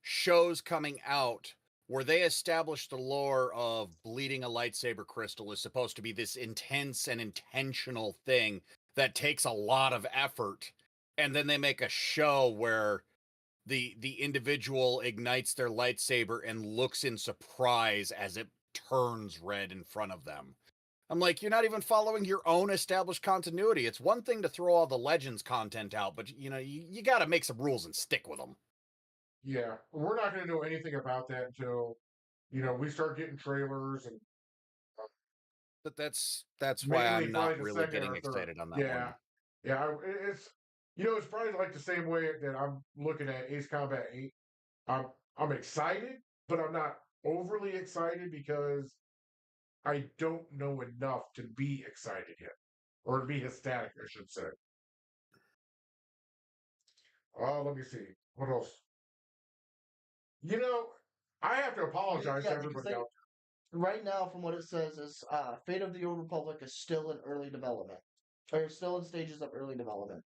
shows coming out where they establish the lore of bleeding a lightsaber crystal is supposed to be this intense and intentional thing that takes a lot of effort, and then they make a show where the individual ignites their lightsaber and looks in surprise as it turns red in front of them. I'm like, you're not even following your own established continuity. It's one thing to throw all the Legends content out, but you got to make some rules and stick with them. Yeah, we're not going to know anything about that until we start getting trailers and But that's why mainly I'm probably not the really second getting or third. excited on that Yeah, one. yeah. It's probably like the same way that I'm looking at Ace Combat 8. I'm excited, but I'm not overly excited because I don't know enough to be excited yet, or to be ecstatic, I should say. Let me see. What else? I have to apologize to Yeah, because everybody out right now, from what it says, is Fate of the Old Republic is still in early development, or still in stages of early development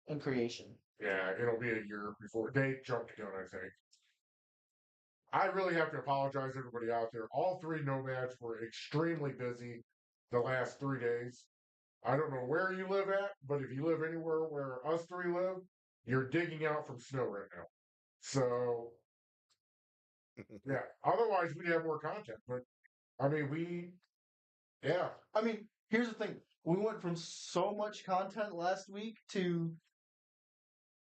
and creation. there. Yeah, it'll be a year before they jump the gun, I think. I really have to apologize to everybody out there. All three nomads were extremely busy the last 3 days. I don't know where you live at, but if you live anywhere where us three live, you're digging out from snow right now. So, yeah. Otherwise, we'd have more content. But, I mean, yeah. I mean, here's the thing: we went from so much content last week to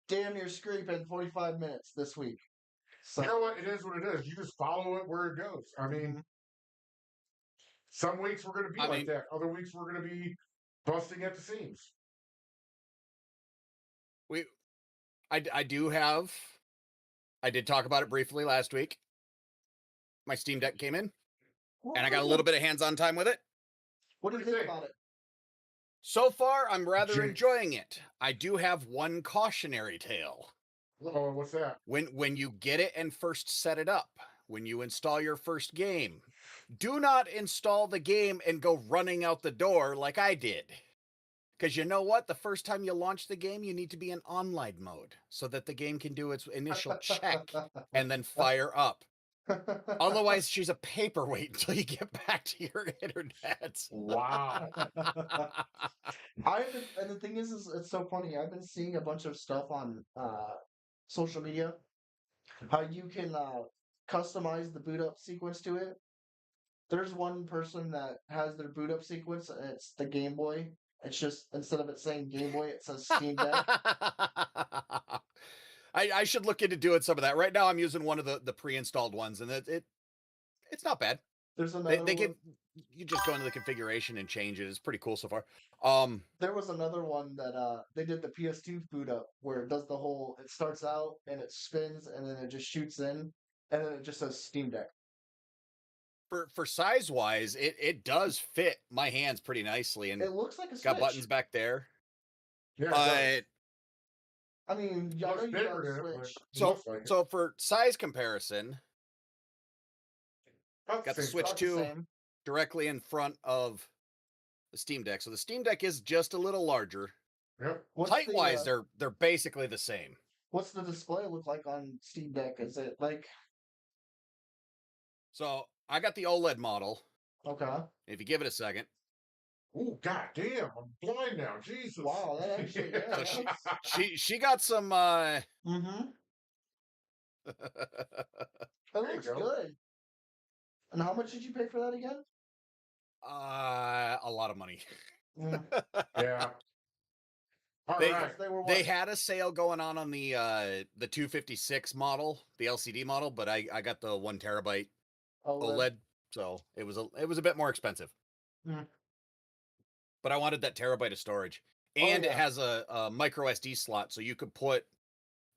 damn near scraping 45 minutes this week. So You know what? It is what it is. You just follow it where it goes. I mean, Mhm. some weeks we're going to be I like mean- that. Other weeks we're going to be busting at the seams. I did talk about it briefly last week. My Steam Deck came in, and I got a little bit of hands-on time with it. What do you think about it? So far, I'm rather Jinx. enjoying it. I do have one cautionary tale. Oh, what's that? When you get it and first set it up, when you install your first game, do not install the game and go running out the door like I did. Because you know what? The first time you launch the game, you need to be in online mode so that the game can do its initial check and then fire up. Otherwise, she's a paperweight until you get back to your internet. Wow. And the thing is it's so funny. I've been seeing a bunch of stuff on social media how you can customize the boot up sequence to it. There's one person that has their boot up sequence, and it's the Game Boy. It's just instead of it saying Game Boy, it says Steam Deck. I should look into doing some of that. Right now, I'm using one of the pre-installed ones, and it's not bad. There's They another they one. give you just go into the configuration and change it. It's pretty cool so far. There was another one that they did the PS2 boot up where it does the whole. It starts out and it spins and then it just shoots in and then it just says Steam Deck. For size wise, it does fit my hands pretty nicely, and It looks like a got Switch. buttons back there. Yeah, it does. I mean, I know Looks you got bigger a than it, but Switch. it So looks like it. so for size comparison, About got the same Switch size. About the 2 same. directly in front of the Steam Deck. So the Steam Deck is just a little larger. Yep. What's Height wise, the they're basically the same. what's the display look like on Steam Deck? Is it like So I got the OLED model. okay? If you give it a second. Oh, god damn, I'm blind now. Jesus. Wow, that actually So yeah. she got some Mm-hmm. It you looks go. good. And how much did you pay for that again? a lot of money. Mm. Yeah. All They- right. They were They what? had a sale going on the 256 model, the LCD model, but I got the 1 terabyte OLED, so it was a bit more expensive. Mm. But I wanted that terabyte of storage, Oh, and it yeah. has a micro SD slot, so you could put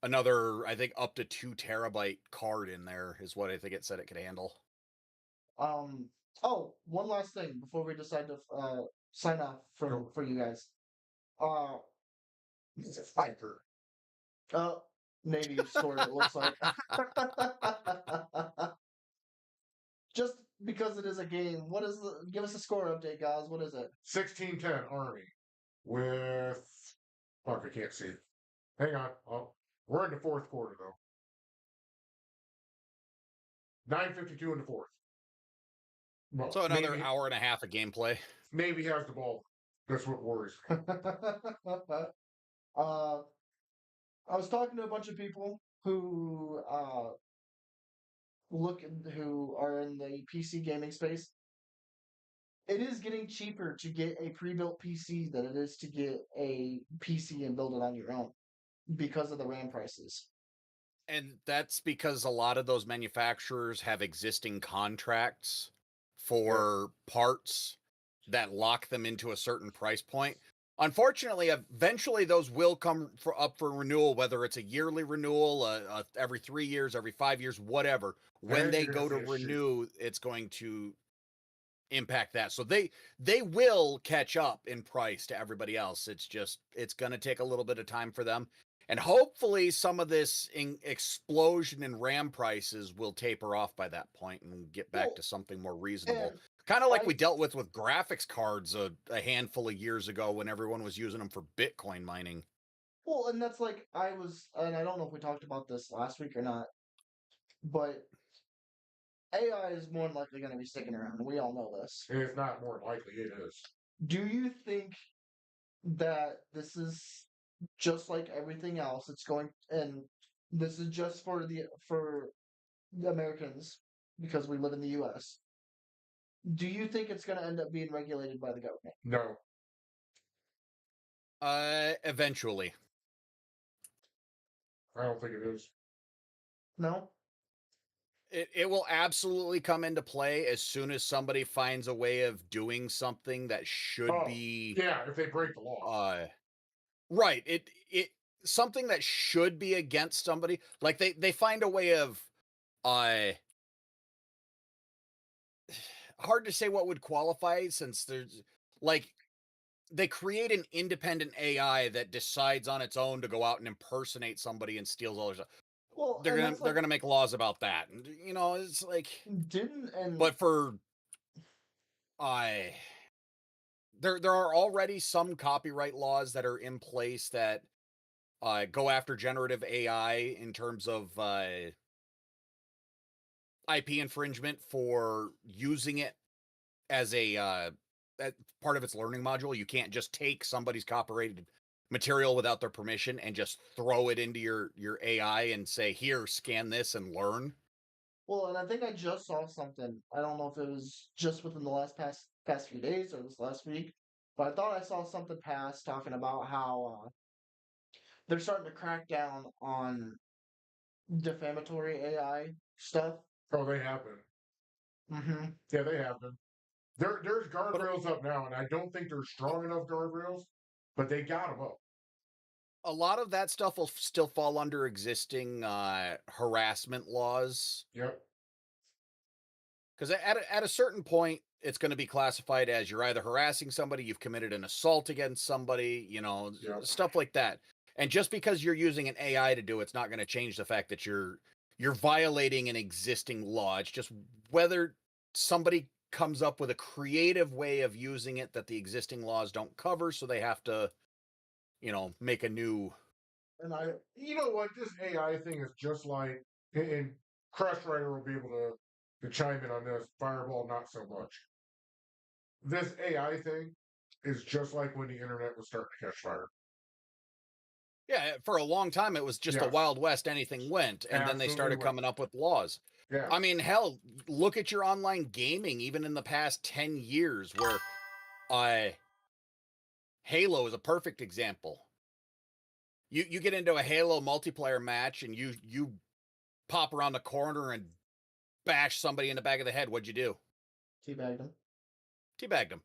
another, I think, up to 2 terabyte card in there. Is what I think it said it could handle. Oh, one last thing before we decide to sign off Go. for you guys. He's a fighter. Navy scored. It looks like. Just because it is a game, what is the? Give us a score update, guys. What is it? 16-10 Army with. Fuck, I can't see it. Hang on. Oh, we're in the fourth quarter, though. 9:52 in the fourth. Well, So another Navy, hour and a half of gameplay. Navy has the ball. That's what worries me. I was talking to a bunch of people who who are in the PC gaming space. It is getting cheaper to get a pre-built PC than it is to get a PC and build it on your own because of the RAM prices. And that's because a lot of those manufacturers have existing contracts for parts that lock them into a certain price point. Unfortunately, eventually those will come up for renewal, whether it's a yearly renewal, every 3 years, every 5 years, whatever. When And they you're go gonna to see a shoot. renew, it's going to impact that. So they will catch up in price to everybody else. It's going to take a little bit of time for them. And hopefully some of this explosion in RAM prices will taper off by that point and get back Well, to something more reasonable. and Kind of like I- we dealt with graphics cards a handful of years ago when everyone was using them for Bitcoin mining. Well, and that's like and I don't know if we talked about this last week or not, but AI is more than likely going to be sticking around. We all know this. If not more likely, it is. Do you think that this is just like everything else? It's going, and this is just for the Americans because we live in the U.S. Do you think it's going to end up being regulated by the government? No. Eventually. I don't think it is. No. It will absolutely come into play as soon as somebody finds a way of doing something that should be Yeah, if they break the law. right. It something that should be against somebody. Like they find a way of hard to say what would qualify, since there's like they create an independent AI that decides on its own to go out and impersonate somebody and steals all their stuff. Well, They're gonna make laws about that, and it's like but for there are already some copyright laws that are in place that go after generative AI in terms of IP infringement for using it as a part of its learning module. You can't just take somebody's copyrighted material without their permission and just throw it into your AI and say, here, scan this and learn. Well, and I think I just saw something. I don't know if it was just within the past few days or this last week, but I thought I saw something pass talking about how they're starting to crack down on defamatory AI stuff. Oh, they have been. Mm-hmm. Yeah, they have been. There's guardrails up now, and I don't think they're strong enough guardrails, but they got them up. A lot of that stuff will still fall under existing harassment laws. Yep. Because at a certain point, it's going to be classified as you're either harassing somebody, you've committed an assault against somebody, Yep. stuff like that. And just because you're using an AI to do it's not going to change the fact that you're violating an existing law. It's just whether somebody comes up with a creative way of using it that the existing laws don't cover, so they have to, make a new. And you know what? This AI thing is just like, and Crestrider will be able to chime in on this. Fireball, not so much. This AI thing is just like when the internet was starting to catch fire. Yeah, for a long time it was just a Yes. Wild West, anything went, and then they Absolutely started went. coming up with laws. Yeah. I mean, hell, look at your online gaming, even in the past 10 years, where Halo is a perfect example. You get into a Halo multiplayer match and you pop around the corner and bash somebody in the back of the head. What'd you do? Teabagged them. Teabagged them.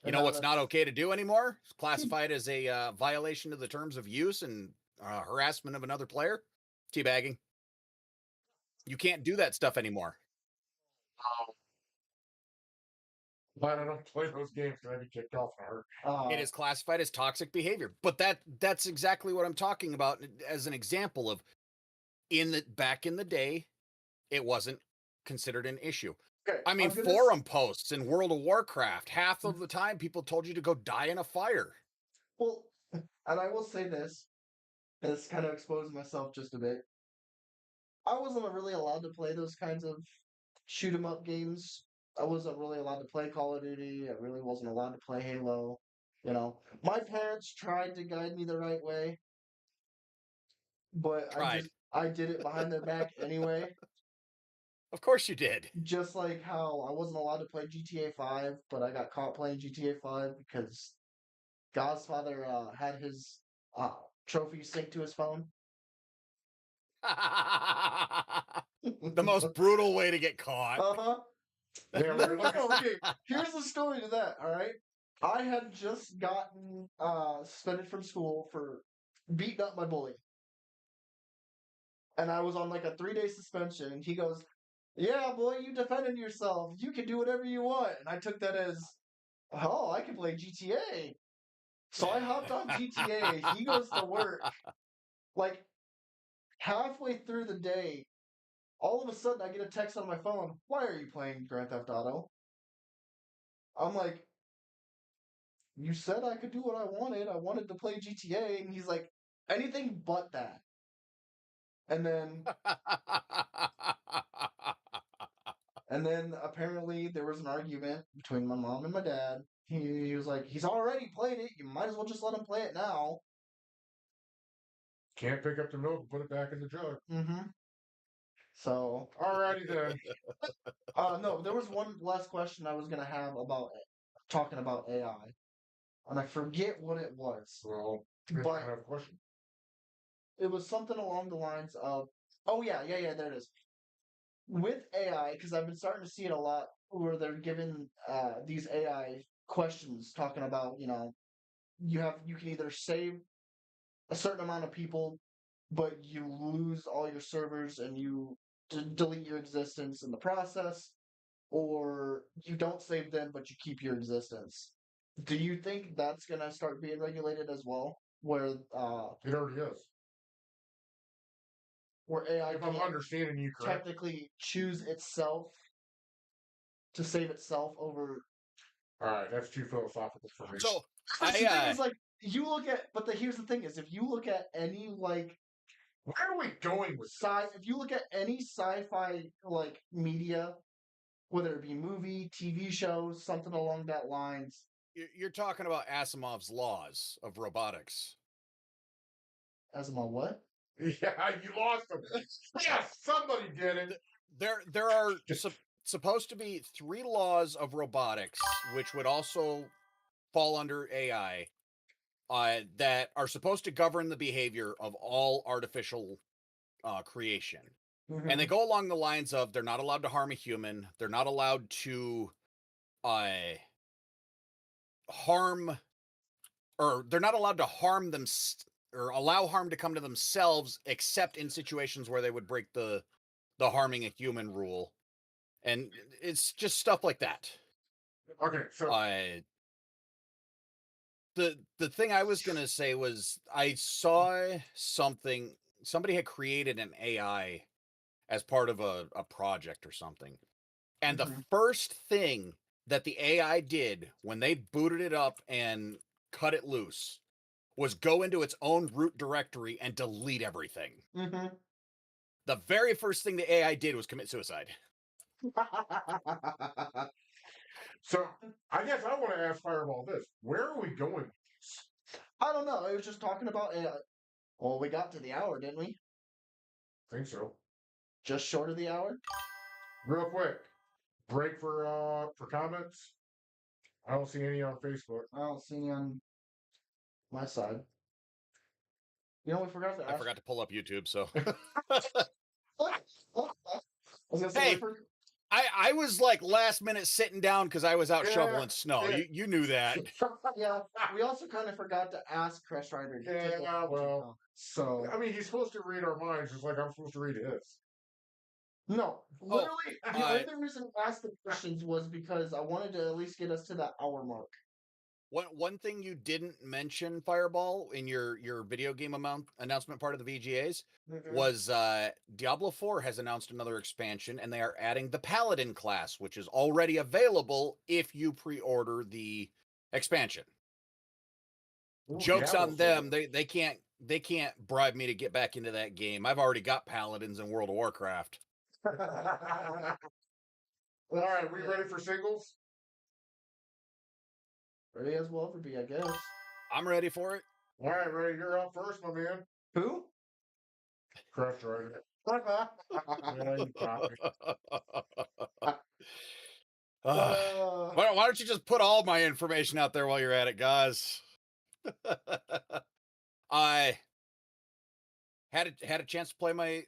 You And know now what's not that's- okay to do anymore? It's classified as a violation of the terms of use and harassment of another player. Teabagging. You can't do that stuff anymore. I don't play those games because I'd be kicked off in a heartbeat. It is classified as toxic behavior. But that's exactly what I'm talking about as an example of back in the day, it wasn't considered an issue. Okay, I mean, I'm gonna forum posts in World of Warcraft, half of the time people told you to go die in a fire. Well, and I will say this, and it's kind of exposing myself just a bit. I wasn't really allowed to play those kinds of shoot 'em up games. I wasn't really allowed to play Call of Duty. I really wasn't allowed to play Halo. My parents tried to guide me the right way, but Tried. I did it behind their back anyway. Of course you did. Just like how I wasn't allowed to play GTA 5, but I got caught playing GTA 5 because Gozfather had his trophy synced to his phone. The most brutal way to get caught. Uh-huh. Yeah, No, okay. Here's the story to that, all right? I had just gotten suspended from school for beating up my bully. And I was on like a 3-day suspension, and he goes, "Yeah, boy, you defended yourself. You can do whatever you want." And I took that as, "Oh, I can play GTA." So I hopped on GTA. He goes to work. Like, halfway through the day, all of a sudden I get a text on my phone. "Why are you playing Grand Theft Auto?" I'm like, "You said I could do what I wanted. I wanted to play GTA." And he's like, "Anything but that." And then apparently there was an argument between my mom and my dad. He was like, "He's already played it. You might as well just let him play it now." Can't pick up the milk and put it back in the jug. Mm-hmm. So, Alrighty then. no, there was one last question I was gonna have about talking about AI, and I forget what it was. Well, I But have a question. it was something along the lines of, oh yeah, there it is. With AI, because I've been starting to see it a lot, where they're giving these AI questions talking about, you can either save a certain amount of people, but you lose all your servers and you delete your existence in the process, or you don't save them but you keep your existence. Do you think that's gonna start being regulated as well, where It already is. AI If I'm can't understanding you correctly. technically choose itself to save itself over? Alright, that's too philosophical for me. So The thing is, like, you look at, but here's the thing: is if you look at any like Where are we going with if you look at any sci-fi like media, whether it be movie, TV shows, something along that lines. you're talking about Asimov's laws of robotics. Asimov, what? Yeah, you lost them. Yes, somebody did it. There are supposed to be 3 laws of robotics, which would also fall under AI, that are supposed to govern the behavior of all artificial creation. And they go along the lines of they're not allowed to harm a human. They're not allowed to harm, or they're not allowed to harm them or allow harm to come to themselves, except in situations where they would break the harming a human rule. And it's just stuff like that. Okay, so the thing I was gonna say was I saw somebody had created an AI as part of a project or something. And the first thing that the AI did when they booted it up and cut it loose was go into its own root directory and delete everything. The very first thing the AI did was commit suicide. So I guess I want to ask Fireball this: where are we going with this? I don't know. I was just talking about. Well, we got to the hour, didn't we? I think so. Just short of the hour. Real quick, break for comments. I don't see any on Facebook. I don't see any on my side. You know, we forgot to I ask. forgot to pull up YouTube, so I was gonna say, hey, I was like last minute sitting down because I was out Yeah, shoveling snow. yeah. You knew that. yeah, we also kind of forgot to ask Crestrider. Yeah, well. So I mean, he's supposed to read our minds just like I'm supposed to read his. no, literally, the only reason I asked the questions was because I wanted to at least get us to that hour mark. One thing you didn't mention, Fireball, in your video game announcement part of the VGAs was Diablo 4 has announced another expansion, and they are adding the Paladin class, which is already available if you pre-order the expansion. Ooh, Joke's Diablo on them. 4. They can't bribe me to get back into that game. I've already got Paladins in World of Warcraft. All right, we ready for singles? Ready as well for B, I guess. I'm ready for it. All right, ready. You're up first, my man. Who? Crestrider. Yeah, you copy. Why don't you just put all my information out there while you're at it, guys? I had a chance to play my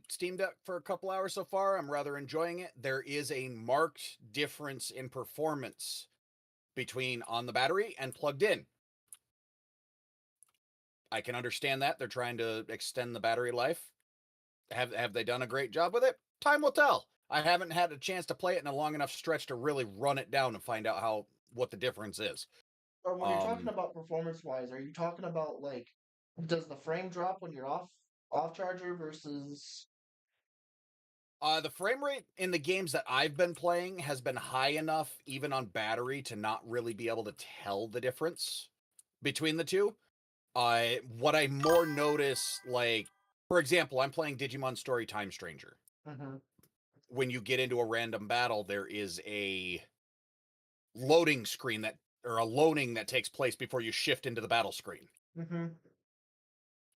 Steam Deck for a couple hours so far. I'm rather enjoying it. There is a marked difference in performance between on the battery and plugged in. I can understand that. They're trying to extend the battery life. Have they done a great job with it? Time will tell. I haven't had a chance to play it in a long enough stretch to really run it down and find out what the difference is. Or when you're talking about performance wise, are you talking about like does the frame drop when you're off charger versus the frame rate in the games that I've been playing has been high enough, even on battery, to not really be able to tell the difference between the two. What I more notice, like, for example, I'm playing Digimon Story Time Stranger. When you get into a random battle, there is a loading screen or a loading that takes place before you shift into the battle screen.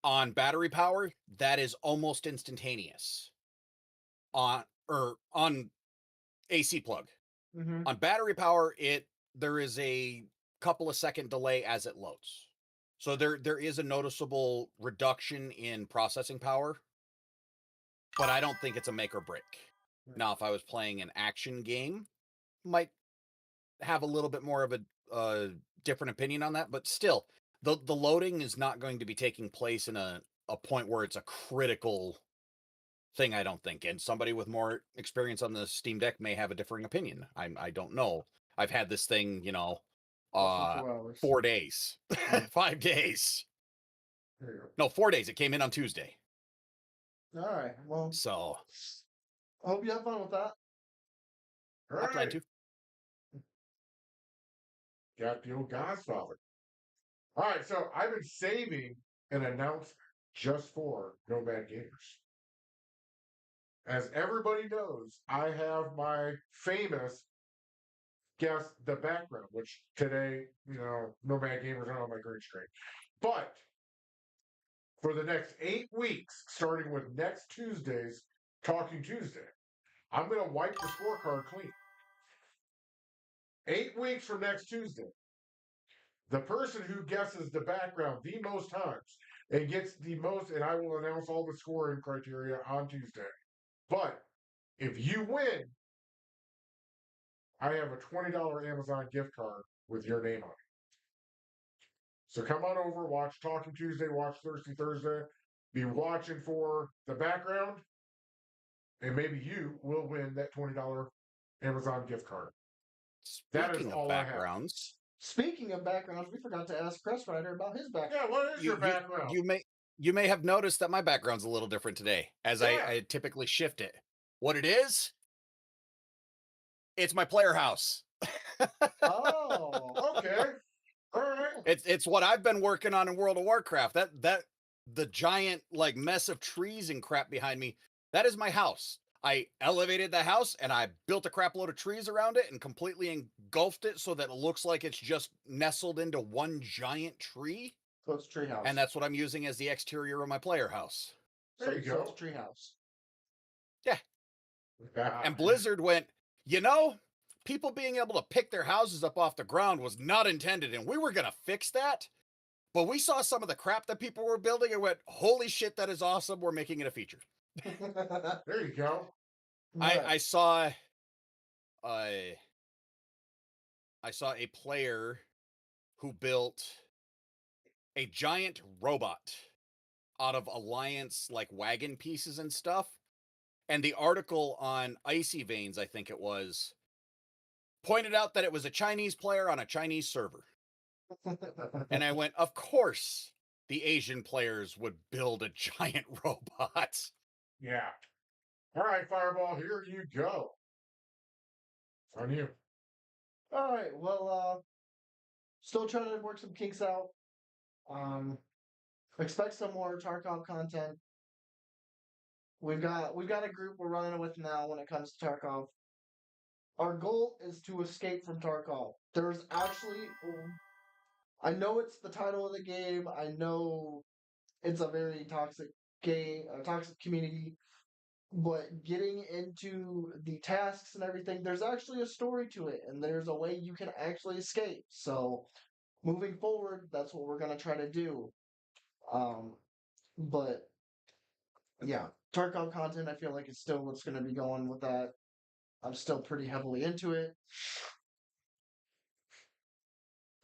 On battery power, that is almost instantaneous. On AC plug. On battery power, there is a couple of second delay as it loads. So there is a noticeable reduction in processing power, but I don't think it's a make or break. Now, if I was playing an action game, might have a little bit more of a different opinion on that, but still, the loading is not going to be taking place in a point where it's a critical thing, I don't think. And somebody with more experience on the Steam Deck may have a differing opinion. I don't know. I've had this thing, 4 days, 5 days. No, 4 days. It came in on Tuesday. All right. Well, so I hope you have fun with that. All I plan to. Got the old Gozfather. All right, so I've been saving an announcement just for Gnomad Gamers. As everybody knows, I have my famous guess the background, which today, Nomad Gamers are on my green screen. But for the next 8 weeks, starting with next Tuesday's Talking Tuesday, I'm going to wipe the scorecard clean. 8 weeks from next Tuesday, the person who guesses the background the most times and gets the most, and I will announce all the scoring criteria on Tuesday. But if you win, I have a $20 Amazon gift card with your name on it. So come on over, watch Talking Tuesday, watch Thirsty Thursday. Be watching for the background, and maybe you will win that $20 Amazon gift card. That is Speaking of all I have. backgrounds, Speaking of backgrounds, we forgot to ask Crestrider about his background. Yeah, what is your background? you may have noticed that my background's a little different today, as I typically shift it. What it is? It's my player house. Oh, Okay. All right. It's what I've been working on in World of Warcraft. That the giant like mess of trees and crap behind me, that is my house. I elevated the house and I built a crap load of trees around it and completely engulfed it so that it looks like it's just nestled into one giant tree. so it's treehouse. And that's what I'm using as the exterior of my player house. There you So go. it's treehouse. And Blizzard went, you know, people being able to pick their houses up off the ground was not intended, and we were going to fix that. But we saw some of the crap that people were building and went, holy shit, that is awesome. We're making it a feature. There you go. I saw a player who built a giant robot out of Alliance like wagon pieces and stuff. And the article on Icy Veins, I think it was, pointed out that it was a Chinese player on a Chinese server. And I went, of course the Asian players would build a giant robot. Yeah. All right, Fireball, here you go. On you. All right. Well, still trying to work some kinks out. Expect some more Tarkov content. We've got a group we're running with now when it comes to Tarkov. Our goal is to escape from Tarkov. There's actually, I know it's the title of the game. I know it's a very toxic game, a toxic community. But getting into the tasks and everything, there's actually a story to it, and there's a way you can actually escape. So, moving forward, that's what we're gonna try to do. But yeah, Tarkov content, I feel like is still what's gonna be going with that. I'm still pretty heavily into it.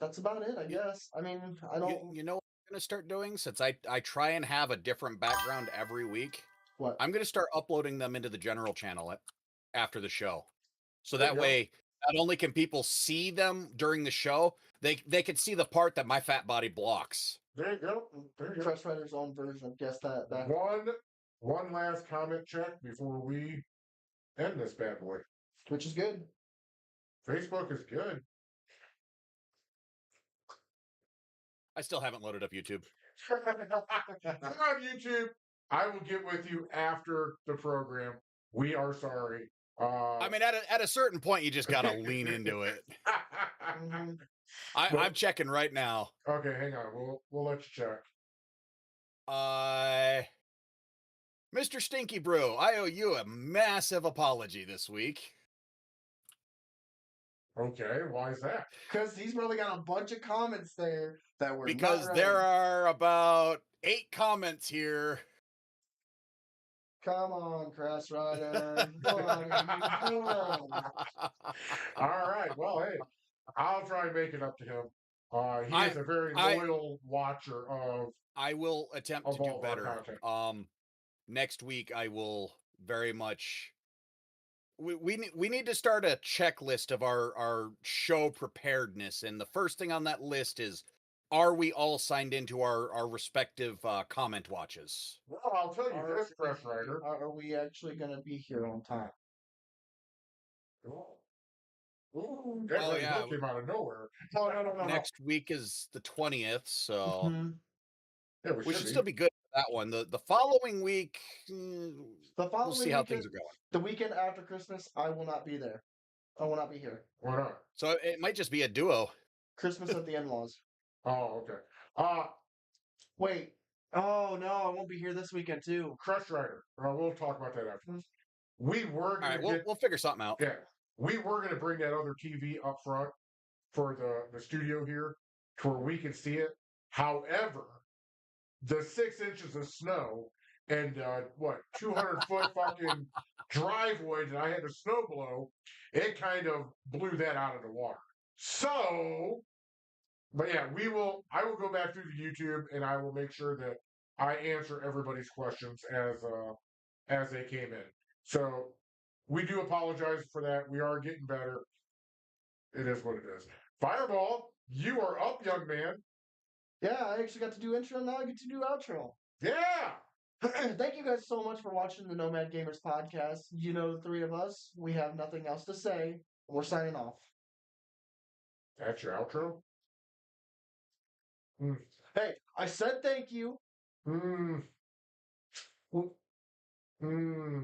That's about it, I guess. I mean, I don't. You know what I'm going to start doing? Since I try and have a different background every week, What? I'm going to start uploading them into the general channel after the show. So There you that go. way, not only can people see them during the show, they can see the part that my fat body blocks. There you go. There you go. Crestrider's own version. Guess that. One last comment check before we end this bad boy. Which is good. Facebook is good. I still haven't loaded up YouTube. Come on, YouTube. I will get with you after the program. We are sorry. I mean, at a certain point, you just got to lean into it. Mhm. I'm checking right now. Okay, hang on. We'll let you check. Mr. Stinky Brew, I owe you a massive apology this week. Okay, why is that? Because he's probably got a bunch of comments there that were Because not there right. are about 8 comments here. Come on, Crestrider. Come on. All right. Well, hey, I'll try and make it up to him. He is a very loyal watcher of. I will attempt to do all of our better. content. Next week I will very much. We need to start a checklist of our show preparedness, and the first thing on that list is, are we all signed into our respective comment watches? Well, I'll tell you this, Crestrider. Are we actually going to be here on time? Ooh, that Oh, yeah. came out of nowhere. No. Next week is the 20th, so Mhm. Yeah, we should still be good for that one. The following week, The following we'll see how weekend, things are going. The weekend after Christmas, I will not be there. I will not be here. Why not? So it might just be a duo. Christmas at the in-laws. Oh, okay. Wait. Oh no, I won't be here this weekend too. Crestrider. We'll talk about that after. We were All going right, to we'll figure something out. Yeah, we were going to bring that other TV up front for the studio here to where we can see it. However, the 6 inches of snow and 200-foot fucking driveway that I had to snow blow, it kind of blew that out of the water. So, but yeah, I will go back through the YouTube and I will make sure that I answer everybody's questions as they came in. So we do apologize for that. We are getting better. It is what it is. Fireball, you are up, young man. Yeah, I actually got to do intro, now I get to do outro. Yeah. Thank you guys so much for watching the Nomad Gamers podcast. You know, the three of us, we have nothing else to say. We're signing off. That's your outro? Hey, I said thank you. Hmm. Hmm.